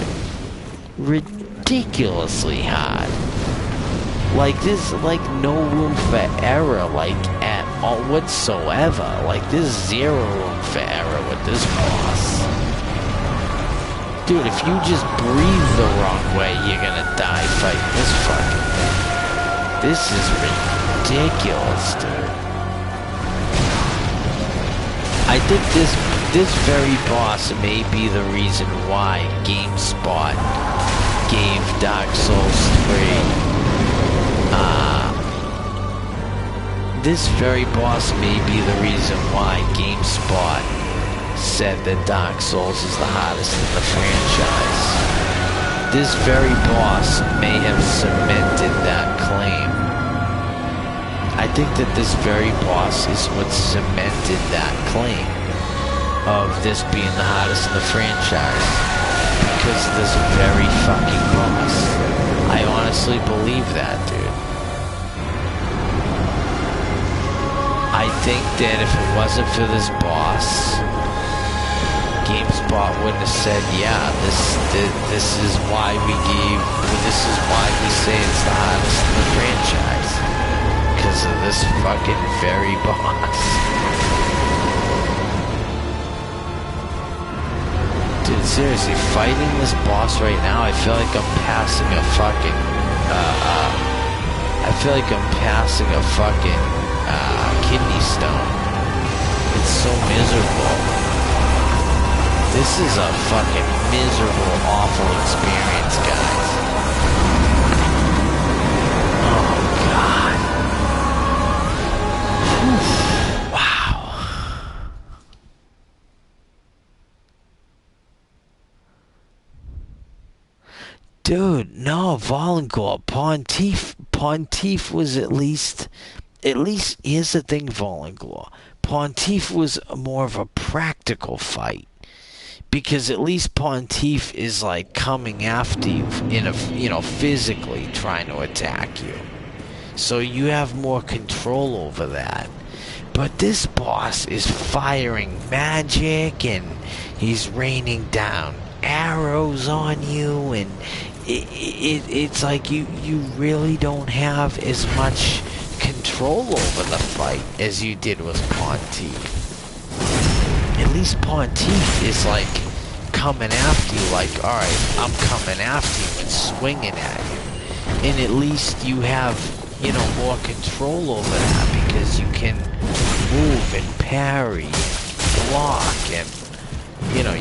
Ridiculously hard. Like, there's, like, no room for error, like, at all whatsoever. Like, there's zero room for error with this boss. Dude, if you just breathe the wrong way, you're gonna die fighting this fucking thing. This is ridiculous, dude. I think this this very boss may be the reason why GameSpot gave Dark Souls 3. This very boss may be the reason why GameSpot said that Dark Souls is the hardest in the franchise. This very boss may have cemented that claim. I think that this very boss is what cemented that claim of this being the hardest in the franchise. Because of this very fucking boss. I honestly believe that, dude. I think that if it wasn't for this boss, GameSpot wouldn't have said, yeah, this is why we say it's the hardest in the franchise. Because of this fucking very boss. Dude, seriously, fighting this boss right now, I feel like I'm passing a fucking, kidney stone. It's so miserable. This is a fucking miserable, awful experience, guys. Oh, God. Whew. Wow. Dude, no, Volungor. Pontiff was at least, here's the thing, Volungor. Pontiff was more of a practical fight. Because at least Pontiff is like coming after you in a, physically trying to attack you. So you have more control over that. But this boss is firing magic and he's raining down arrows on you, and it's like you really don't have as much control over the fight as you did with Pontiff. At least Pontiff is like coming after you, like, alright, I'm coming after you and swinging at you. And at least you have, more control over that because you can move and parry and block and,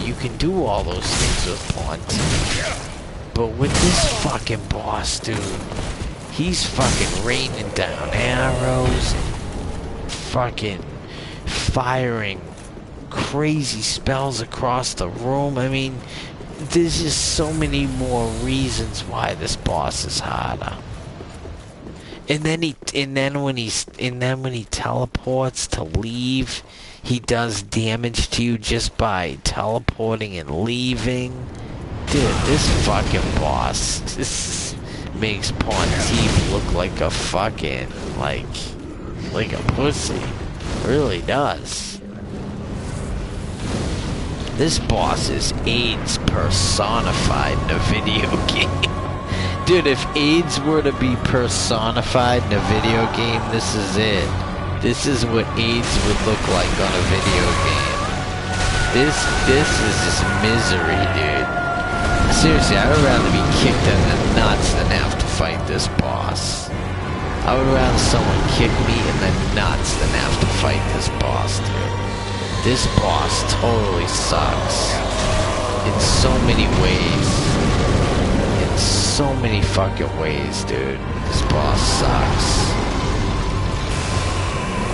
you can do all those things with Pontiff. But with this fucking boss, dude, he's fucking raining down arrows and fucking firing crazy spells across the room. I mean, there's just so many more reasons why this boss is harder. And then when he teleports to leave, he does damage to you just by teleporting and leaving. Dude, this fucking boss this makes Pontiff look like a fucking like a pussy. It really does. This boss is AIDS personified in a video game. Dude, if AIDS were to be personified in a video game, this is it. This is what AIDS would look like on a video game. This is just misery, dude. Seriously, I would rather be kicked in the nuts than have to fight this boss. I would rather someone kick me in the nuts than have to fight this boss, dude. This boss totally sucks. In so many ways. In so many fucking ways, dude. This boss sucks.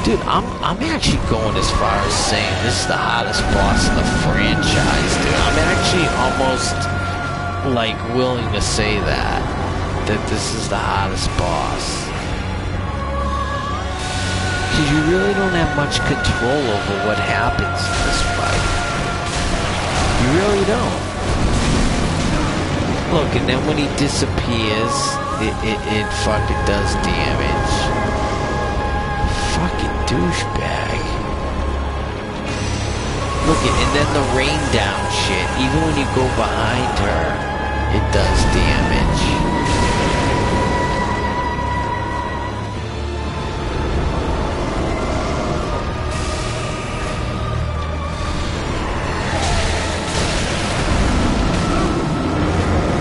Dude, I'm actually going as far as saying this is the hottest boss in the franchise, dude. I'm actually almost, like, willing to say that this is the hottest boss. Because you really don't have much control over what happens in this fight. You really don't. Look, and then when he disappears, it fucking does damage. Fucking douchebag. Look, and then the rain down shit, even when you go behind her, it does damage.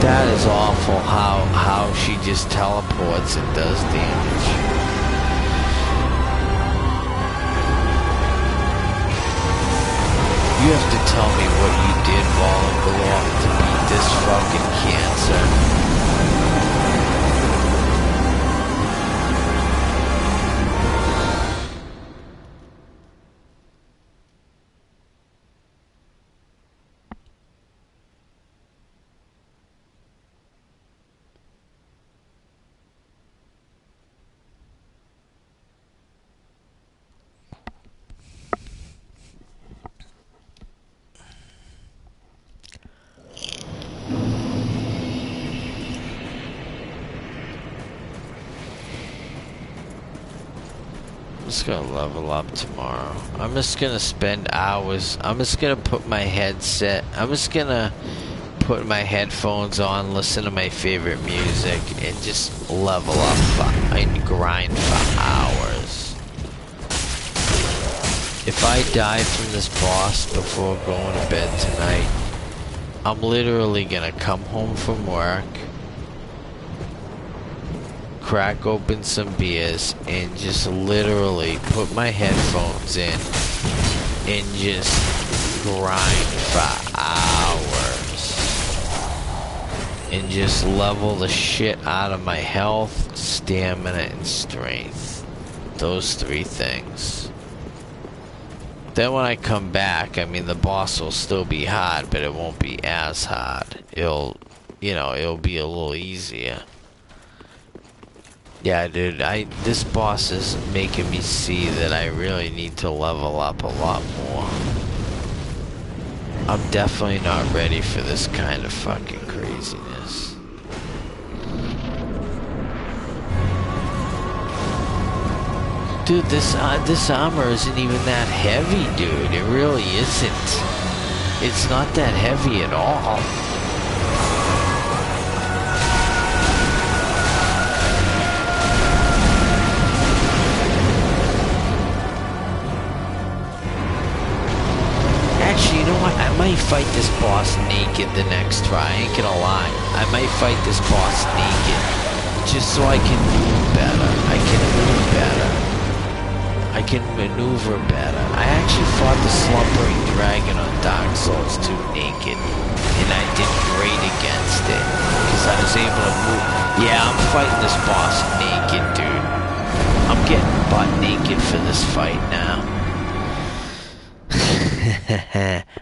That is awful how she just teleports and does damage. You have to tell me what you did, Wallengalore, to beat this fucking cancer. I'm just gonna level up tomorrow. I'm just gonna spend hours. I'm just gonna put my headset. I'm just gonna put my headphones on, listen to my favorite music, and just level up and grind for hours. If I die from this boss before going to bed tonight, I'm literally gonna come home from work, crack open some beers, and just literally put my headphones in and just grind for hours and just level the shit out of my health, stamina, and strength. Those three things. Then when I come back, I mean, the boss will still be hard, but it won't be as hard. It'll be a little easier. Yeah, dude, this boss is making me see that I really need to level up a lot more. I'm definitely not ready for this kind of fucking craziness. Dude, this armor isn't even that heavy, dude. It really isn't. It's not that heavy at all. Actually, you know what? I might fight this boss naked the next try. I ain't gonna lie. I might fight this boss naked. Just so I can move better. I can move better. I can maneuver better. I actually fought the slumbering dragon on Dark Souls 2 naked. And I did great against it. Because I was able to move. Yeah, I'm fighting this boss naked, dude. I'm getting butt naked for this fight now.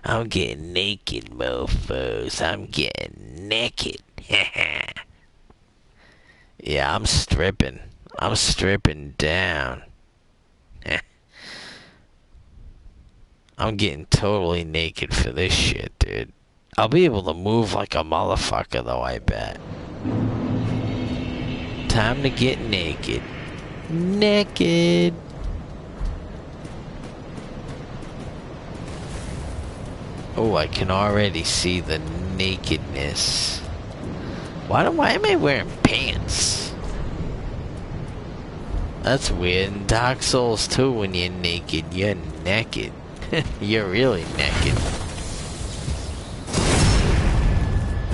I'm getting naked, mofos. I'm getting naked. Yeah, I'm stripping. I'm stripping down. I'm getting totally naked for this shit, dude. I'll be able to move like a motherfucker, though, I bet. Time to get naked. Naked. Oh, I can already see the nakedness. Why am I wearing pants? That's weird. In Dark Souls 2, when you're naked, you're naked. You're really naked.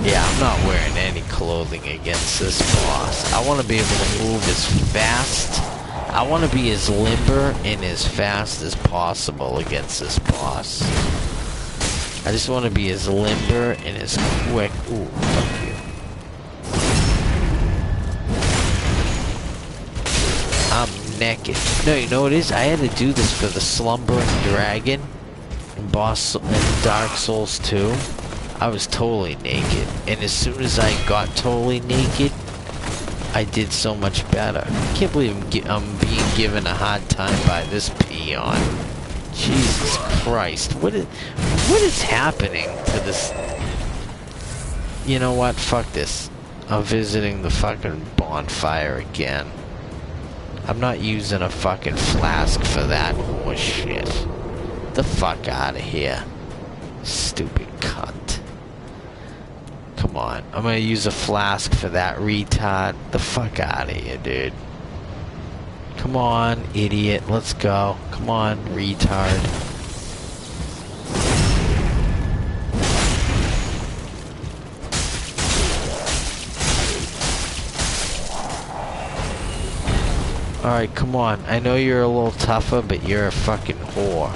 Yeah, I'm not wearing any clothing against this boss. I want to be able to move as fast. I want to be as limber and as fast as possible against this boss. I just want to be as limber and as quick. Ooh, fuck you. I'm naked. No, you know what it is? I had to do this for the slumbering dragon in Dark Souls 2. I was totally naked. And as soon as I got totally naked, I did so much better. I can't believe I'm being given a hard time by this peon. Jesus Christ. What is happening to this? You know what? Fuck this. I'm visiting the fucking bonfire again. I'm not using a fucking flask for that horse shit. The fuck out of here. Stupid cunt. Come on. I'm gonna use a flask for that retard. The fuck out of here, dude. Come on, idiot. Let's go. Come on, retard. Alright, come on. I know you're a little tougher, but you're a fucking whore.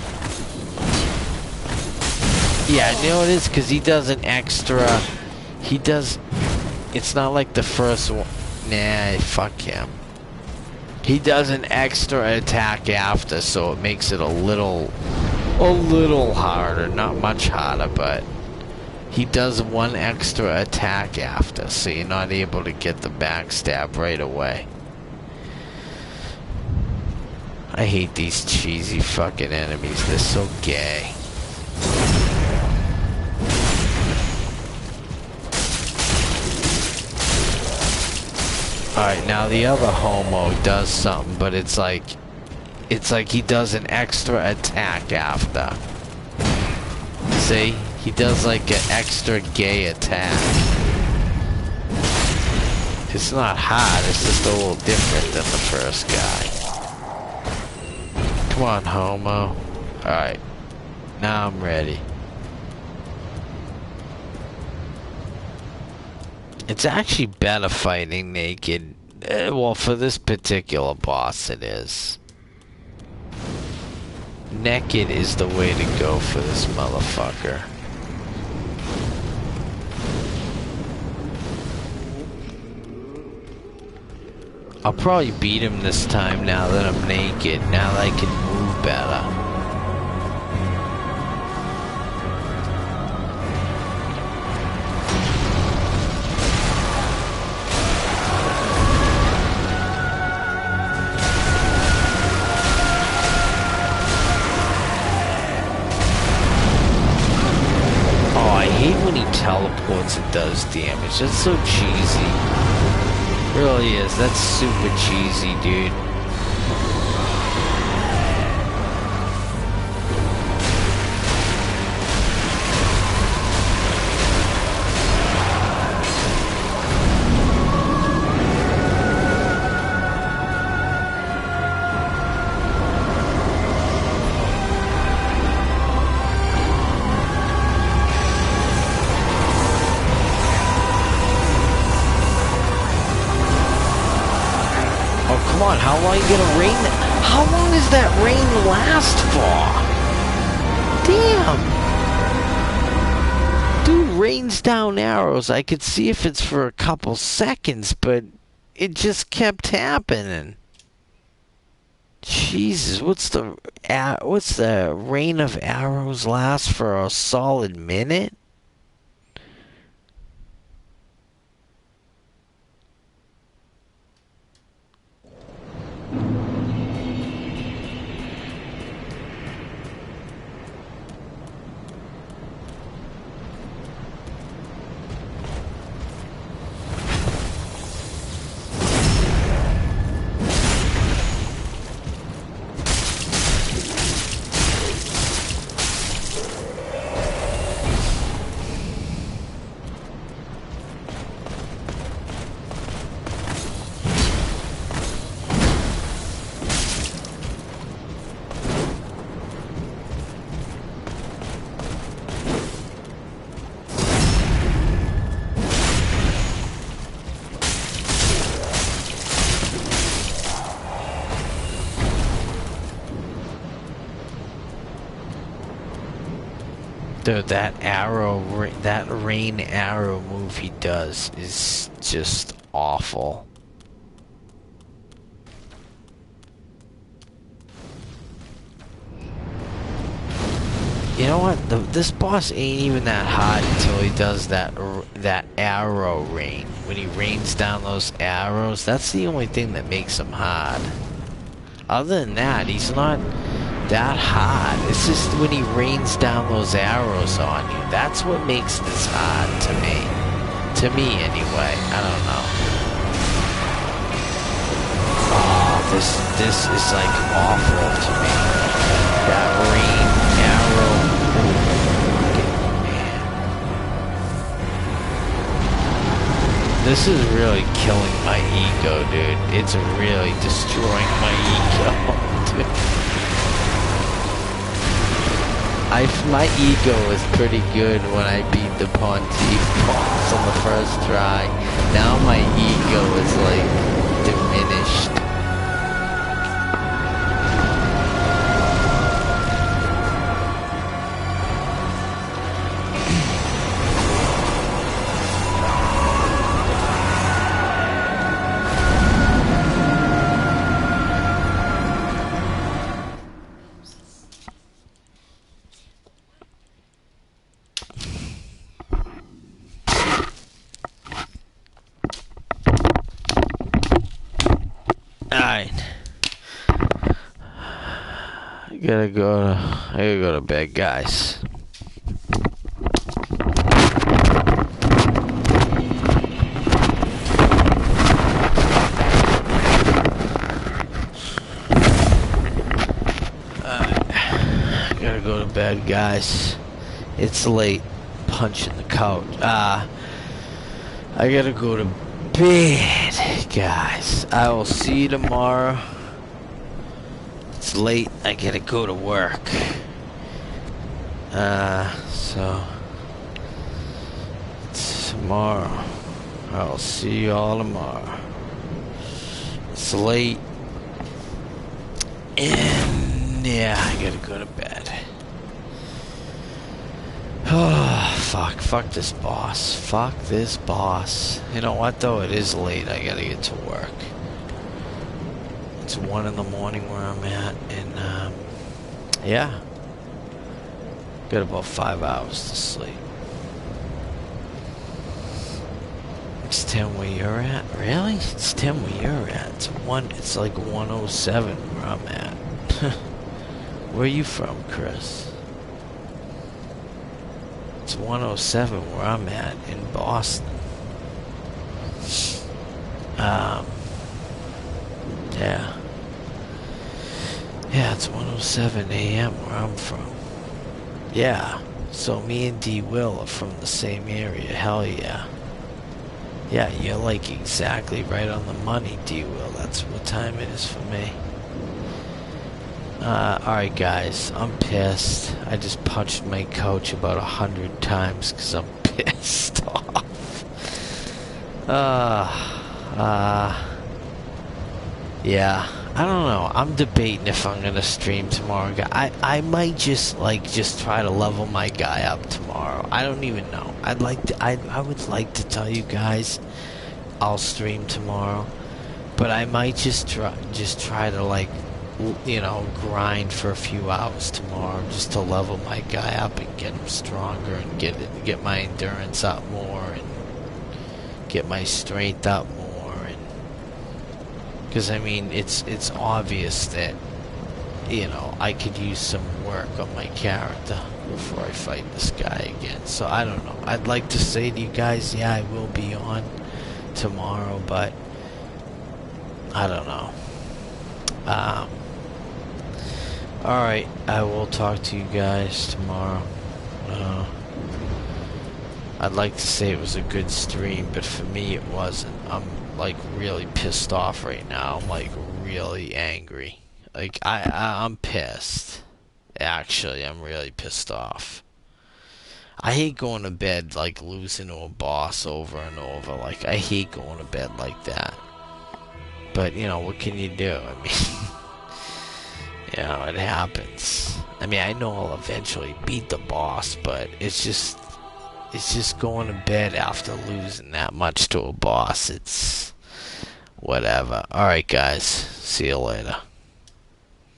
Yeah, you know it is, because he does an extra... He does... It's not like the first one. Nah, fuck him. He does an extra attack after, so it makes it a little harder. Not much harder, but... He does one extra attack after, so you're not able to get the backstab right away. I hate these cheesy fucking enemies. They're so gay. Alright, now the other homo does something, but it's like he does an extra attack after. See? He does like an extra gay attack. It's not hard, it's just a little different than the first guy. Come on, homo. Alright. Now I'm ready. It's actually better fighting naked. Well, for this particular boss it is. Naked is the way to go for this motherfucker. I'll probably beat him this time now that I'm naked, now that I can move better. Oh, I hate when he teleports and does damage. That's so cheesy. Really is. That's super cheesy, dude. How long are you gonna rain? How long does that rain last for? Damn! Dude rains down arrows. I could see if it's for a couple seconds, but it just kept happening. Jesus, what's the rain of arrows last for a solid minute? Dude, that rain arrow move he does is just awful. You know what? This boss ain't even that hard until he does that arrow rain. When he rains down those arrows, that's the only thing that makes him hard. Other than that, he's not that hard. It's just when he rains down those arrows on you. That's what makes this hard to me. To me, anyway. I don't know. Oh, this is like awful to me. That rain arrow. Man. This is really killing my ego, dude. It's really destroying my ego, dude. My ego was pretty good when I beat the Pontiff boss on the first try. Now my ego is like diminished. Alright. I gotta go to bed, guys. Gotta go to bed, guys. It's late. Punching the couch. I gotta go to bed, guys. I will see you tomorrow. It's late. I gotta go to work. So it's tomorrow. I'll see you all tomorrow. It's late. And yeah, I gotta go to bed. Oh, fuck. Fuck this boss. Fuck this boss. You know what, though? It is late. I gotta get to work. It's 1 in the morning where I'm at. And, yeah. Got about 5 hours to sleep. It's 10 where you're at? Really? It's 10 where you're at. It's like 107 where I'm at. Where are you from, Chris? It's 107 where I'm at in Boston. Yeah. Yeah, it's 107 a.m. where I'm from. Yeah. So me and D Will are from the same area. Hell yeah. Yeah, you're like exactly right on the money, D Will. That's what time it is for me. Alright guys, I'm pissed. I just punched my couch about 100 times because I'm pissed off. Yeah, I don't know. I'm debating if I'm gonna stream tomorrow. I might just try to level my guy up tomorrow. I don't even know. I would like to tell you guys I'll stream tomorrow, but I might just try to grind for a few hours tomorrow just to level my guy up and get him stronger and get my endurance up more and get my strength up more. Because I mean, it's obvious that I could use some work on my character before I fight this guy again. So I don't know. I'd like to say to you guys, yeah, I will be on tomorrow, but I don't know. Alright, I will talk to you guys tomorrow. I'd like to say it was a good stream, but for me it wasn't. I'm like really pissed off right now. I'm like really angry. Like I'm pissed. Actually, I'm really pissed off. I hate going to bed like losing to a boss over and over. Like I hate going to bed like that. But what can you do? I mean, it happens. I mean, I know I'll eventually beat the boss, but it's just going to bed after losing that much to a boss. It's whatever. Alright guys, see you later.